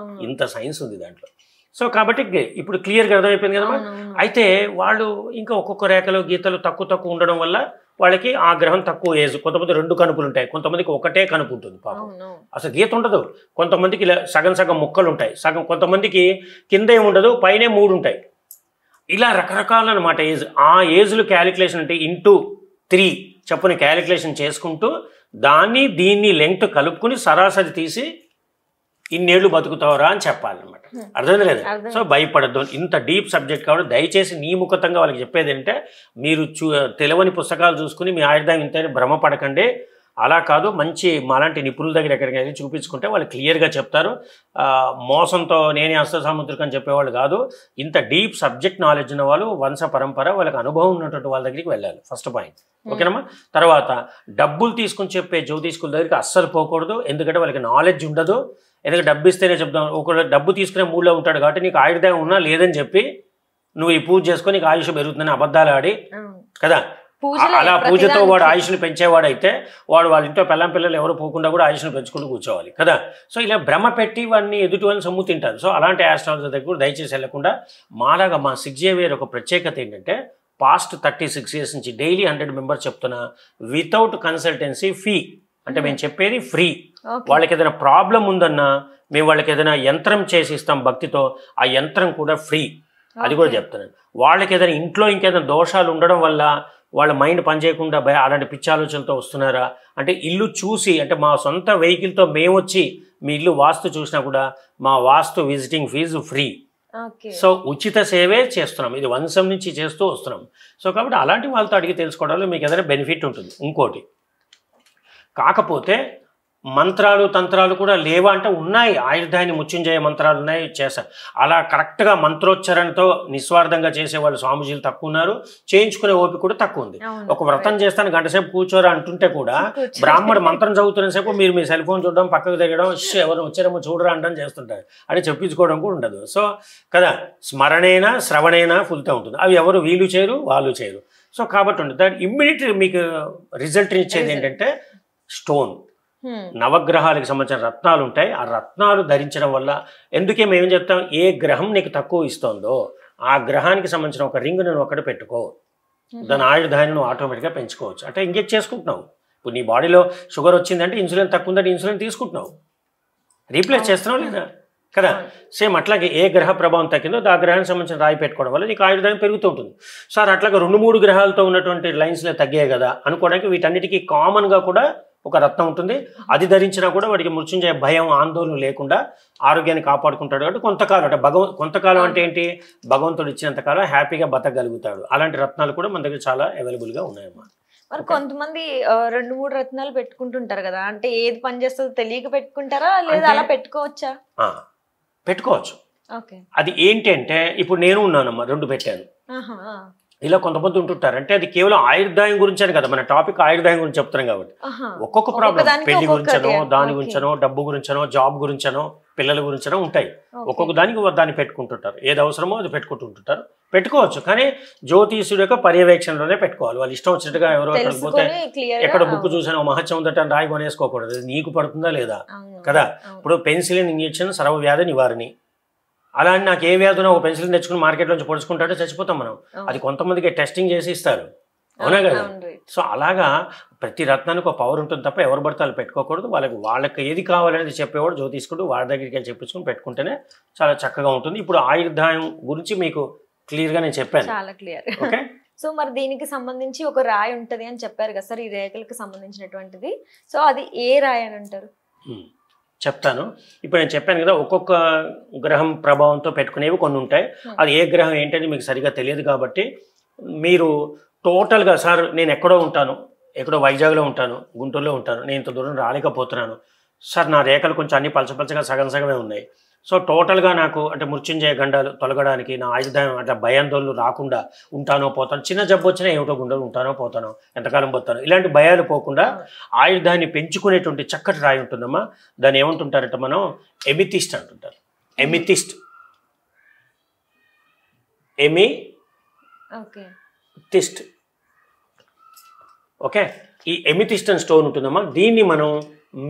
ఇంత సైన్స్ ఉంది దాంట్లో. సో కాబట్టి ఇప్పుడు క్లియర్గా అర్థమైపోయింది కదమ్మా. అయితే వాళ్ళు ఇంకా ఒక్కొక్క రేఖలు గీతలు తక్కువ ఉండడం వల్ల వాళ్ళకి ఆ గ్రహం తక్కువ ఏజ్. కొంతమంది 2 కనుపులు ఉంటాయి, కొంతమందికి ఒకటే కనుపు ఉంటుంది పాపం, అసలు గీత ఉండదు. కొంతమందికి ఇలా సగం ముక్కలు ఉంటాయి, కొంతమందికి కింద ఏమి ఉండదు, పైనే 3 ఉంటాయి. ఇలా రకరకాల అనమాట ఏజ్. ఆ ఏజ్లు క్యాలిక్యులేషన్ అంటే ×3 చెప్పుని క్యాలిక్యులేషన్ చేసుకుంటూ దీన్ని లెంగ్త్ కలుపుకుని సరాసరి తీసి ఇన్నేళ్ళు బతుకుతావరా అని చెప్పాలన్నమాట. అర్థమైంది లేదా? సో భయపడద్దు. ఇంత డీప్ సబ్జెక్ట్ కాబట్టి దయచేసి నియముఖతంగా వాళ్ళకి చెప్పేది ఏంటంటే మీరు తెలియని పుస్తకాలు చూసుకుని మీ ఆయుర్దాయం ఇంతని భ్రమపడకండి. అలా కాదు, మంచి మాలాంటి నిపుణుల దగ్గర ఎక్కడికైనా చూపించుకుంటే వాళ్ళు క్లియర్గా చెప్తారు. మోసంతో నేనే అష్టసాముద్రికం అని చెప్పేవాళ్ళు కాదు. ఇంత డీప్ సబ్జెక్ట్ నాలెడ్జ్ ఉన్న వాళ్ళు, వంశ పరంపర, వాళ్ళకి అనుభవం ఉన్నటువంటి వాళ్ళ దగ్గరికి వెళ్ళాలి. ఫస్ట్ పాయింట్, ఓకేనమ్మా. తర్వాత డబ్బులు తీసుకుని చెప్పే జ్యోతిష్కుల దగ్గరికి అస్సలు పోకూడదు, ఎందుకంటే వాళ్ళకి నాలెడ్జ్ ఉండదు. ఎందుకంటే డబ్బు ఇస్తేనే చెప్తాం. ఒకవేళ డబ్బు తీసుకునే మూడ్లో ఉంటాడు కాబట్టి నీకు ఆయుర్దాయం ఉన్నా లేదని చెప్పి నువ్వు ఈ పూజ చేసుకొని నీకు ఆయుష్ పెరుగుతుందని అబద్ధాలు ఆడి కదా, అలా పూజతో వాడు ఆయుష్ని పెంచేవాడైతే వాళ్ళ ఇంట్లో పిల్లలు ఎవరు పోకుండా కూడా ఆయుష్ని పెంచుకుంటూ కూర్చోవాలి కదా. సో ఇలా భ్రమ పెట్టి వాడిని ఎదుటి వాళ్ళని సొమ్ము తింటారు. సో అలాంటి ఆస్ట్రాలజీ దగ్గర కూడా దయచేసి వెళ్ళకుండా మాలాగా మా 6 Xavier ఒక ప్రత్యేకత ఏంటంటే పాస్ట్ 36 years నుంచి డైలీ 100 మెంబర్స్ చెప్తున్నా వితౌట్ కన్సల్టెన్సీ ఫీ. అంటే మేము చెప్పేది ఫ్రీ. వాళ్ళకి ఏదైనా ప్రాబ్లం ఉందన్నా మేము వాళ్ళకి ఏదైనా యంత్రం చేసి ఇస్తాం భక్తితో, ఆ యంత్రం కూడా ఫ్రీ. అది కూడా చెప్తున్నాను. వాళ్ళకి ఏదైనా ఇంట్లో ఇంకేదైనా దోషాలు ఉండడం వల్ల వాళ్ళ మైండ్ పనిచేయకుండా అలాంటి పిచ్చి ఆలోచనలతో వస్తున్నారా అంటే ఇల్లు చూసి, అంటే మా సొంత వెహికల్తో మేము వచ్చి మీ ఇల్లు వాస్తు చూసినా కూడా మా వాస్తు విజిటింగ్ ఫీజు ఫ్రీ. సో ఉచిత సేవే చేస్తున్నాం, ఇది వంశం నుంచి చేస్తూ వస్తున్నాం. సో కాబట్టి అలాంటి వాళ్ళతో అడిగి తెలుసుకోవడంలో మీకు ఏదైనా బెనిఫిట్ ఉంటుంది. ఇంకోటి కాకపోతే మంత్రాలు తంత్రాలు కూడా లేవా అంటే ఉన్నాయి. ఆయుర్దాయాన్ని మృత్యుంజయ మంత్రాలు ఉన్నాయి, చేశారు. అలా కరెక్ట్గా మంత్రోచ్చరణతో నిస్వార్థంగా చేసేవాళ్ళు స్వామీజీలు తక్కువ ఉన్నారు, చేయించుకునే ఓపిక కూడా తక్కువ ఉంది. ఒక వ్రతం చేస్తాను గంట సేపు కూర్చోరా అంటుంటే కూడా బ్రాహ్మణుడు మంత్రం చదువుతున్న సేపు మీరు మీ సెల్ ఫోన్ చూడడం, పక్కకు తిరగడం, ఎవరు వచ్చారేమో చూడరా అంటని చేస్తుంటారు, అని చెప్పించుకోవడం కూడా ఉండదు. సో కదా, స్మరణైనా శ్రవణైనా ఫుల్తో ఉంటుంది. అవి ఎవరు వీలు చేయరు, వాళ్ళు చేయరు. సో కాబట్టి ఉంటుంది. దాని ఇమ్మీడియట్ మీకు రిజల్ట్ ఇచ్చేది ఏంటంటే స్టోన్, నవగ్రహాలకు సంబంధించిన రత్నాలు ఉంటాయి. ఆ రత్నాలు ధరించడం వల్ల, ఎందుకే మేము చెప్తాం, ఏ గ్రహం నీకు తక్కువ ఇస్తుందో ఆ గ్రహానికి సంబంధించిన ఒక రింగ్ నువ్వు ఒక్కటి పెట్టుకో, దాని ఆయుర్దాయాన్ని నువ్వు ఆటోమేటిక్గా పెంచుకోవచ్చు. అంటే ఇంజెక్ట్ చేసుకుంటున్నావు. ఇప్పుడు నీ బాడీలో షుగర్ వచ్చిందంటే ఇన్సులిన్ తక్కువ ఉందంటే ఇన్సులిన్ తీసుకుంటున్నావు, రీప్లేస్ చేస్తున్నావు లేదా కదా. సేమ్ అట్లాగే ఏ గ్రహ ప్రభావం తగ్గిందో ఆ గ్రహానికి సంబంధించిన రాయి పెట్టుకోవడం వల్ల నీకు ఆయుర్దాయం పెరుగుతూ ఉంటుంది. సార్ అట్లాగే 2-3 గ్రహాలతో ఉన్నటువంటి లైన్స్లో తగ్గాయి కదా అనుకోవడానికి వీటన్నిటికీ కామన్గా కూడా ఒక రత్నం ఉంటుంది. అది ధరించినా కూడా వాడికి మృత్యుంజయ భయం ఆందోళన లేకుండా ఆరోగ్యాన్ని కాపాడుకుంటాడు. కాబట్టి కొంతకాలం అంటే కొంతకాలం అంటే ఏంటి, భగవంతుడు ఇచ్చినంతకాలం హ్యాపీగా బతకగలుగుతాడు. అలాంటి రత్నాలు కూడా మన దగ్గర చాలా అవైలబుల్గా ఉన్నాయమ్మా. మరి కొంతమంది 2-3 రత్నాలు పెట్టుకుంటుంటారు కదా, అంటే ఏది పని చేస్తుందో తెలియక పెట్టుకుంటారా లేదా అలా పెట్టుకోవచ్చా? పెట్టుకోవచ్చు. అది ఏంటి అంటే ఇప్పుడు నేను ఉన్నానమ్మా, 2 పెట్టాను. ఇలా కొంతమంది ఉంటుంటారు. అంటే అది కేవలం ఆయుర్దాయం గురించని కదా, మన టాపిక్ ఆయుర్దాయం గురించి చెప్తున్నాం కాబట్టి ఒక్కొక్క ప్రాబ్లం పెళ్లి గురించనో, దాని గురించనో, డబ్బు గురించనో, జాబ్ గురించనో, పిల్లల గురించనో ఉంటాయి. ఒక్కొక్క దానికి దాన్ని పెట్టుకుంటుంటారు. ఏది అవసరమో అది పెట్టుకుంటుంటారు. పెట్టుకోవచ్చు, కానీ జ్యోతిష్యుడు యొక్క పర్యవేక్షణలోనే పెట్టుకోవాలి. వాళ్ళు ఇష్టం వచ్చినట్టుగా ఎవరో అక్కడికి పోతే ఎక్కడ బుక్ చూసానో మహత్యం ఉందట రాయి కొనేసుకోకూడదు. నీకు పడుతుందా లేదా కదా. ఇప్పుడు పెన్సిలిన్ ఇంజెక్షన్ సర్వవ్యాధి నివారణి. అలా అని నాకు ఏ వ్యాధునో ఒక పెన్సిల్ తెచ్చుకుని మార్కెట్లోంచి పొడుచుకుంటాడో చచ్చిపోతాం మనం. అది కొంతమందికి టెస్టింగ్ చేసి ఇస్తారు, అవునా కదా. సో అలాగా ప్రతి రత్నానికి ఒక పవర్ ఉంటుంది తప్ప ఎవరు పడితే వాళ్ళు పెట్టుకోకూడదు. వాళ్ళకి ఏది కావాలనేది చెప్పేవాడు జ్యోతిష్కుడు, వాడి దగ్గరికి వెళ్ళి చెప్పించుకుని పెట్టుకుంటేనే చాలా చక్కగా ఉంటుంది. ఇప్పుడు ఆయుర్దాయం గురించి మీకు క్లియర్గా నేను చెప్పాను, చాలా క్లియర్. ఓకే. సో మరి దీనికి సంబంధించి ఒక రాయి ఉంటుంది అని చెప్పారు కదా సార్, ఈ రేఖలకు సంబంధించినటువంటిది. సో అది ఏ రాయి అని అంటారు? చెప్తాను. ఇప్పుడు నేను చెప్పాను కదా, ఒక్కొక్క గ్రహం ప్రభావంతో పెట్టుకునేవి కొన్ని ఉంటాయి. అది ఏ గ్రహం ఏంటని మీకు సరిగా తెలియదు కాబట్టి మీరు టోటల్గా, సార్ నేను ఎక్కడో ఉంటాను, ఎక్కడో వైజాగ్లో ఉంటాను, గుంటూరులో ఉంటాను, నేను ఇంత దూరం రాలేకపోతున్నాను సార్, నా రేఖలు కొంచెం అన్ని పలచపలచగా సగమే ఉన్నాయి. సో టోటల్గా నాకు అంటే మృత్యుంజయ గండాలు తొలగడానికి, నా ఆయుధాయం అట్లా భయాందోళనలు రాకుండా ఉంటానో పోతాను, చిన్న జబ్బు వచ్చినా ఏమిటో గుండెలు ఉంటానో పోతానో, ఎంతకాలం పోతానో, ఇలాంటి భయాలు పోకుండా ఆయుధాన్ని పెంచుకునేటువంటి చక్కటి రాయి ఉంటుందమ్మా. దాన్ని ఏమంటుంటారంటే మనం ఎమితిస్ట్ అంటుంటారు. Amethyst, amethyst. ఓకే, ఈ ఎమితిస్ట్ అని స్టోన్ ఉంటుందమ్మా. దీన్ని మనం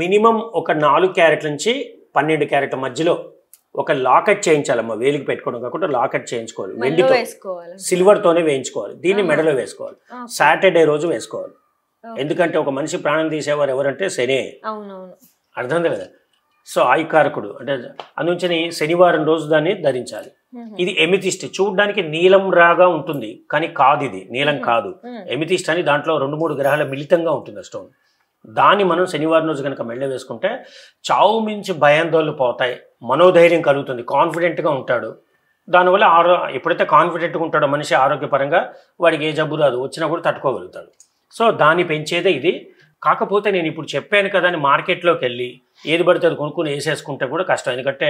మినిమం ఒక 4 క్యారెట్ల నుంచి 12 క్యారెట్ల మధ్యలో ఒక లాకెట్ చేయించాలమ్మా. వేలికి పెట్టుకోవడం కాకుండా లాకెట్ చేయించుకోవాలి. వెండితో, సిల్వర్తోనే వేయించుకోవాలి. దీన్ని మెడలో వేసుకోవాలి. సాటర్డే రోజు వేసుకోవాలి. ఎందుకంటే ఒక మనిషి ప్రాణం తీసేవారు ఎవరంటే శనే. అర్థం కదా. సో ఆయుకారకుడు అంటే అందుంచని శనివారం రోజు దాన్ని ధరించాలి. ఇది ఎమితిస్ట్. చూడడానికి నీలం రాగా ఉంటుంది కానీ కాదు, ఇది నీలం కాదు. ఎమితిస్ట్ అని దాంట్లో 2-3 గ్రహాల మిళితంగా ఉంటుంది స్టోన్. దాన్ని మనం శనివారం రోజు కనుక మెళ్ళ వేసుకుంటే చావు మించి భయాందోళనలు పోతాయి, మనోధైర్యం కలుగుతుంది, కాన్ఫిడెంట్గా ఉంటాడు. దానివల్ల ఎప్పుడైతే కాన్ఫిడెంట్గా ఉంటాడో మనిషి ఆరోగ్యపరంగా వాడికి ఏ జబ్బు రాదు, వచ్చినా కూడా తట్టుకోగలుగుతాడు. సో దాన్ని పెంచేదే ఇది. కాకపోతే నేను ఇప్పుడు చెప్పాను కదా అని మార్కెట్లోకి వెళ్ళి ఏది పడితే అది కొనుక్కొని వేసేసుకుంటే కూడా కష్టం. ఎందుకంటే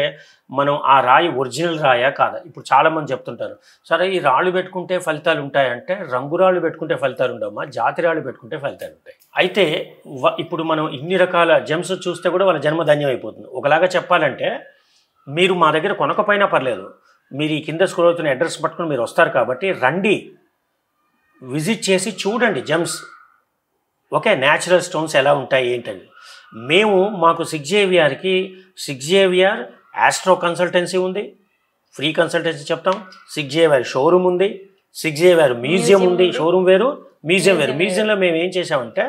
మనం ఆ రాయి ఒరిజినల్ రాయా కాదా. ఇప్పుడు చాలామంది చెప్తుంటారు, సరే ఈ రాళ్ళు పెట్టుకుంటే ఫలితాలు ఉంటాయంటే రంగురాళ్ళు పెట్టుకుంటే ఫలితాలు ఉండవమ్మా, జాతి రాళ్ళు పెట్టుకుంటే ఫలితాలు ఉంటాయి. అయితే ఇప్పుడు మనం ఇన్ని రకాల జెమ్స్ చూస్తే కూడా వాళ్ళ జన్మధన్యం అయిపోతుంది. ఒకలాగా చెప్పాలంటే మీరు మా దగ్గర కొనకపోయినా పర్లేదు, మీరు ఈ కింద స్క్రోల్ అవుతున్న అడ్రస్ పట్టుకుని మీరు వస్తారు కాబట్టి రండి, విజిట్ చేసి చూడండి జెమ్స్. ఓకే, న్యాచురల్ స్టోన్స్ ఎలా ఉంటాయి ఏంటని. మాకు 6 జేవిఆర్కి 6 జేవిఆర్ ఆస్ట్రో కన్సల్టెన్సీ ఉంది, ఫ్రీ కన్సల్టెన్సీ చెప్తాం. 6 జేవిఆర్ షోరూమ్ ఉంది, 6 జేవిఆర్ మ్యూజియం ఉంది. షోరూమ్ వేరు, మ్యూజియం వేరు. మ్యూజియంలో మేము ఏం చేసామంటే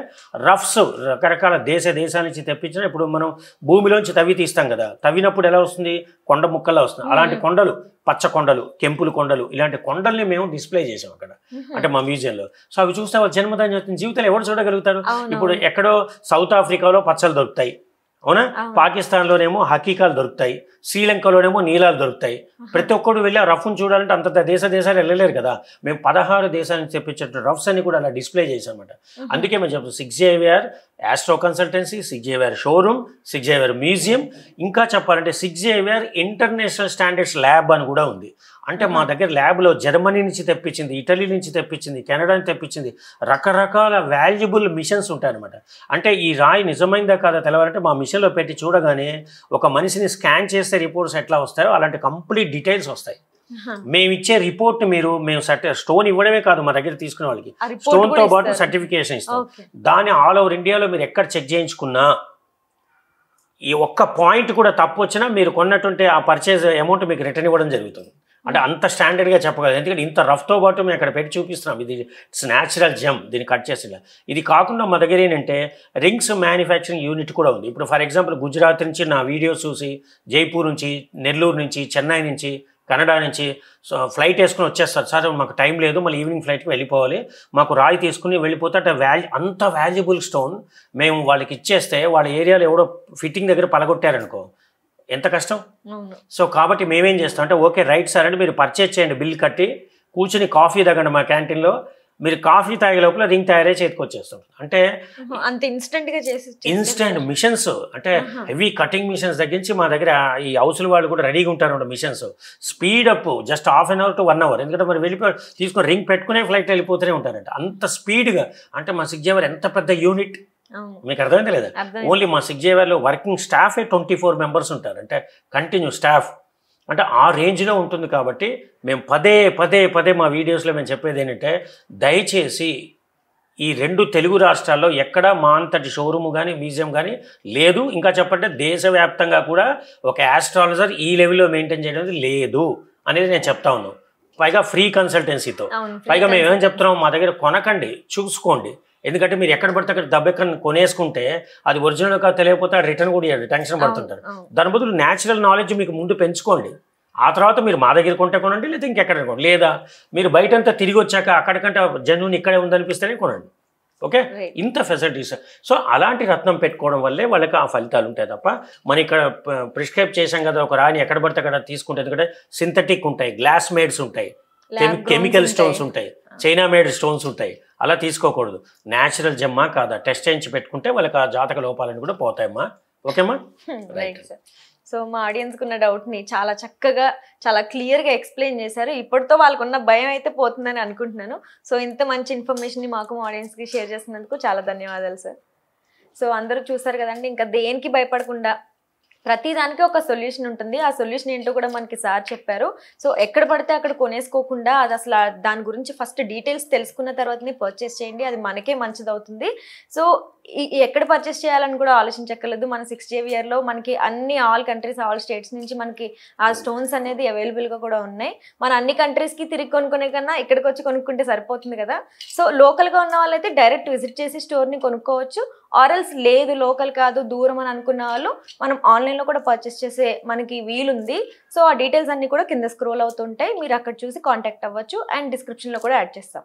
రఫ్స్ రకరకాల దేశాల నుంచి తెప్పించిన, ఇప్పుడు మనం భూమిలోంచి తవ్వి తీస్తాం కదా, తవ్వినప్పుడు ఎలా వస్తుంది, కొండ ముక్కల్లా వస్తుంది. అలాంటి కొండలు, పచ్చ కొండలు, కెంపులు కొండలు, ఇలాంటి కొండల్ని మేము డిస్ప్లే చేసాం అక్కడ, అంటే మా మ్యూజియంలో. సో అవి చూస్తే వాళ్ళ జన్మధాన్యం జీవితాలు ఎవరు చూడగలుగుతారు. ఇప్పుడు ఎక్కడో సౌత్ ఆఫ్రికాలో పచ్చలు దొరుకుతాయి, అవునా, పాకిస్తాన్లోనేమో హకీకాలు దొరుకుతాయి, శ్రీలంకలోనేమో నీలాలు దొరుకుతాయి. ప్రతి ఒక్కరు వెళ్ళి ఆ రఫ్ను చూడాలంటే అంత దేశాలు వెళ్ళలేరు కదా. మేము 16 దేశాల నుంచి తెప్పించేట రఫ్స్ అని కూడా అలా డిస్ప్లే చేసామన్నమాట. అందుకే మేము చెప్తాం 6 JVR astro consultancy, 6 JVR showroom, 6 JVR museum. ఇంకా చెప్పాలంటే 6 జేవిఆర్ ఇంటర్నేషనల్ స్టాండర్డ్స్ ల్యాబ్ అని కూడా ఉంది. అంటే మా దగ్గర ల్యాబ్లో జర్మనీ నుంచి తెప్పించింది, ఇటలీ నుంచి తెప్పించింది, కెనడా నుంచి తెప్పించింది, రకరకాల వాల్యుబుల్ మిషన్స్ ఉంటాయన్నమాట. అంటే ఈ రాయి నిజమైందా కాదా తెలవాలంటే మా మిషన్లో పెట్టి చూడగానే ఒక మనిషిని స్కాన్ చేస్తే రిపోర్ట్స్ ఎట్లా వస్తాయో అలాంటి కంప్లీట్ డీటెయిల్స్ వస్తాయి. మేము ఇచ్చే రిపోర్ట్ మేము స్టోన్ ఇవ్వడమే కాదు, మా దగ్గర తీసుకునే వాళ్ళకి స్టోన్తో పాటు సర్టిఫికేషన్ ఇస్తాం. దాన్ని ఆల్ ఓవర్ ఇండియాలో మీరు ఎక్కడ చెక్ చేయించుకున్నా ఈ ఒక్క పాయింట్ కూడా తప్పు వచ్చినా మీరు కొన్నటువంటి ఆ పర్చేజ్ అమౌంట్ మీకు రిటర్న్ ఇవ్వడం జరుగుతుంది. అంటే అంత స్టాండర్డ్గా చెప్పగలరు. ఎందుకంటే ఇంత రఫ్తో పాటు మేము అక్కడ పెట్టి చూపిస్తున్నాం. ఇది ఇట్స్ న్యాచురల్ జెమ్, దీన్ని కట్ చేసి. ఇది కాకుండా మా దగ్గర ఏంటంటే రింగ్స్ మ్యానుఫ్యాక్చరింగ్ యూనిట్ కూడా ఉంది. ఇప్పుడు ఫర్ ఎగ్జాంపుల్ గుజరాత్ నుంచి నా వీడియోస్ చూసి, జైపూర్ నుంచి, నెల్లూరు నుంచి, చెన్నై నుంచి, కెనడా నుంచి ఫ్లైట్ వేసుకుని వచ్చేస్తారు. సార్ మాకు టైం లేదు, మళ్ళీ ఈవినింగ్ ఫ్లైట్కి వెళ్ళిపోవాలి, మాకు రాయి తీసుకుని వెళ్ళిపోతే అంటే అంత వాల్యుబుల్ స్టోన్ మేము వాళ్ళకి ఇచ్చేస్తే వాళ్ళ ఏరియాలో ఎవడో ఫిట్టింగ్ దగ్గర పలగొట్టారనుకో ఎంత కష్టం. సో కాబట్టి మేమేం చేస్తాం అంటే ఓకే రైట్ సార్ అంటే మీరు పర్చేజ్ చేయండి, బిల్ కట్టి కూర్చుని కాఫీ తాగండి మా క్యాంటీన్లో. మీరు కాఫీ తాగే లోపల రింగ్ తయారై చేతికి వచ్చేస్తాం. అంటే అంత ఇన్స్టెంట్ మిషన్స్, అంటే హెవీ కటింగ్ మిషన్స్ దగ్గర నుంచి మా దగ్గర ఈ హౌస్ల వాళ్ళు కూడా రెడీగా ఉంటారు. Machines speed up just ½ hour to 1 hour. ఎందుకంటే మరి వెళ్ళిపోయి తీసుకొని రింగ్ పెట్టుకునే ఫ్లైట్ వెళ్ళిపోతూనే ఉంటారంట అంత స్పీడ్గా. అంటే మా 6 జేవిఆర్ ఎంత పెద్ద యూనిట్ మీకు అర్థమైంది లేదా. ఓన్లీ మా 6 జేవిఆర్లో వర్కింగ్ స్టాఫే 24 members ఉంటారు. అంటే కంటిన్యూ స్టాఫ్ అంటే ఆ రేంజ్లో ఉంటుంది. కాబట్టి మేము పదే మా వీడియోస్లో మేము చెప్పేది ఏంటంటే దయచేసి ఈ 2 తెలుగు రాష్ట్రాల్లో ఎక్కడా మా అంతటి షోరూమ్ కానీ మ్యూజియం కానీ లేదు. ఇంకా చెప్పంటే దేశవ్యాప్తంగా కూడా ఒక ఆస్ట్రాలజర్ ఈ లెవెల్లో మెయింటైన్ చేయడం లేదు అనేది నేను చెప్తా ఉన్నాను. పైగా ఫ్రీ కన్సల్టెన్సీతో. పైగా మేము ఏం చెప్తున్నాం, మా దగ్గర కొనకండి, చూసుకోండి. ఎందుకంటే మీరు ఎక్కడ పడితే అక్కడ దబ్బెక్కని కొనేసుకుంటే అది ఒరిజినల్ కా తెలియకపోతే రిటర్న్ కూడా ఇవ్వండి, టెన్షన్ పడుతుంటారు. దాని బదులు న్యాచురల్ నాలెడ్జ్ మీకు ముందు పెంచుకోండి. ఆ తర్వాత మీరు మా దగ్గర కొంటే కొనండి, లేదా ఇంకెక్కడ కొనండి. లేదా మీరు బయటంతా తిరిగి వచ్చాక అక్కడికంటే జెన్యూన్ ఇక్కడే ఉందనిపిస్తేనే కొనండి. ఓకే, ఇంత ఫెసిలిటీస్. సో అలాంటి రత్నం పెట్టుకోవడం వల్లే వాళ్ళకి ఆ ఫలితాలు ఉంటాయి తప్ప మనం ఇక్కడ ప్రిస్క్రైబ్ చేసాం కదా ఒక రాని ఎక్కడ పడితే అక్కడ తీసుకుంటే. ఎందుకంటే సింథటిక్ ఉంటాయి, గ్లాస్ మేడ్స్ ఉంటాయి, కెమికల్ స్టోన్స్ ఉంటాయి, చైనా మేడ్ స్టోన్స్ ఉంటాయి. అలా తీసుకోకూడదు. న్యాచురల్ జమ్మా కాదా టెస్ట్ చేయించి పెట్టుకుంటే వాళ్ళకి ఆ జాతక లోపాలని కూడా పోతాయమ్మా. ఓకేమ్మా, రైట్. సో మా ఆడియన్స్కి ఉన్న డౌట్ని చాలా చక్కగా చాలా క్లియర్గా ఎక్స్ప్లెయిన్ చేశారు. ఇప్పటితో వాళ్ళకున్న భయం అయితే పోతుందని అనుకుంటున్నాను. సో ఇంత మంచి ఇన్ఫర్మేషన్ని మాకు మా ఆడియన్స్కి షేర్ చేసినందుకు చాలా ధన్యవాదాలు సార్. సో అందరూ చూసారు కదండి, ఇంకా దేనికి భయపడకుండా ప్రతి దానికి ఒక సొల్యూషన్ ఉంటుంది. ఆ సొల్యూషన్ ఏంటో కూడా మనకి సార్ చెప్పారు. సో ఎక్కడ పడితే అక్కడ కొనేసుకోకుండా అది అసలు దాని గురించి ఫస్ట్ డీటెయిల్స్ తెలుసుకున్న తర్వాతనే పర్చేస్ చేయండి, అది మనకే మంచిది అవుతుంది. సో ఎక్కడ పర్చేస్ చేయాలని కూడా ఆలోచించక్కర్లేదు. మన 6JVRలో మనకి అన్ని ఆల్ కంట్రీస్ ఆల్ స్టేట్స్ నుంచి మనకి ఆ స్టోన్స్ అనేది అవైలబుల్గా కూడా ఉన్నాయి. మన అన్ని కంట్రీస్కి తిరిగి కొనుక్కునే కన్నా ఇక్కడికి వచ్చి కొనుక్కుంటే సరిపోతుంది కదా. సో లోకల్గా ఉన్న వాళ్ళైతే డైరెక్ట్ విజిట్ చేసి స్టోర్ని కొనుక్కోవచ్చు. ఆర్ఎల్స్ లేదు లోకల్ కాదు దూరం అని అనుకున్న వాళ్ళు మనం ఆన్లైన్లో కూడా పర్చేస్ చేసే మనకి వీలుంది. సో ఆ డీటెయిల్స్ అన్నీ కూడా కింద స్క్రోల్ అవుతుంటాయి, మీరు అక్కడ చూసి కాంటాక్ట్ అవ్వచ్చు అండ్ డిస్క్రిప్షన్లో కూడా యాడ్ చేస్తాం.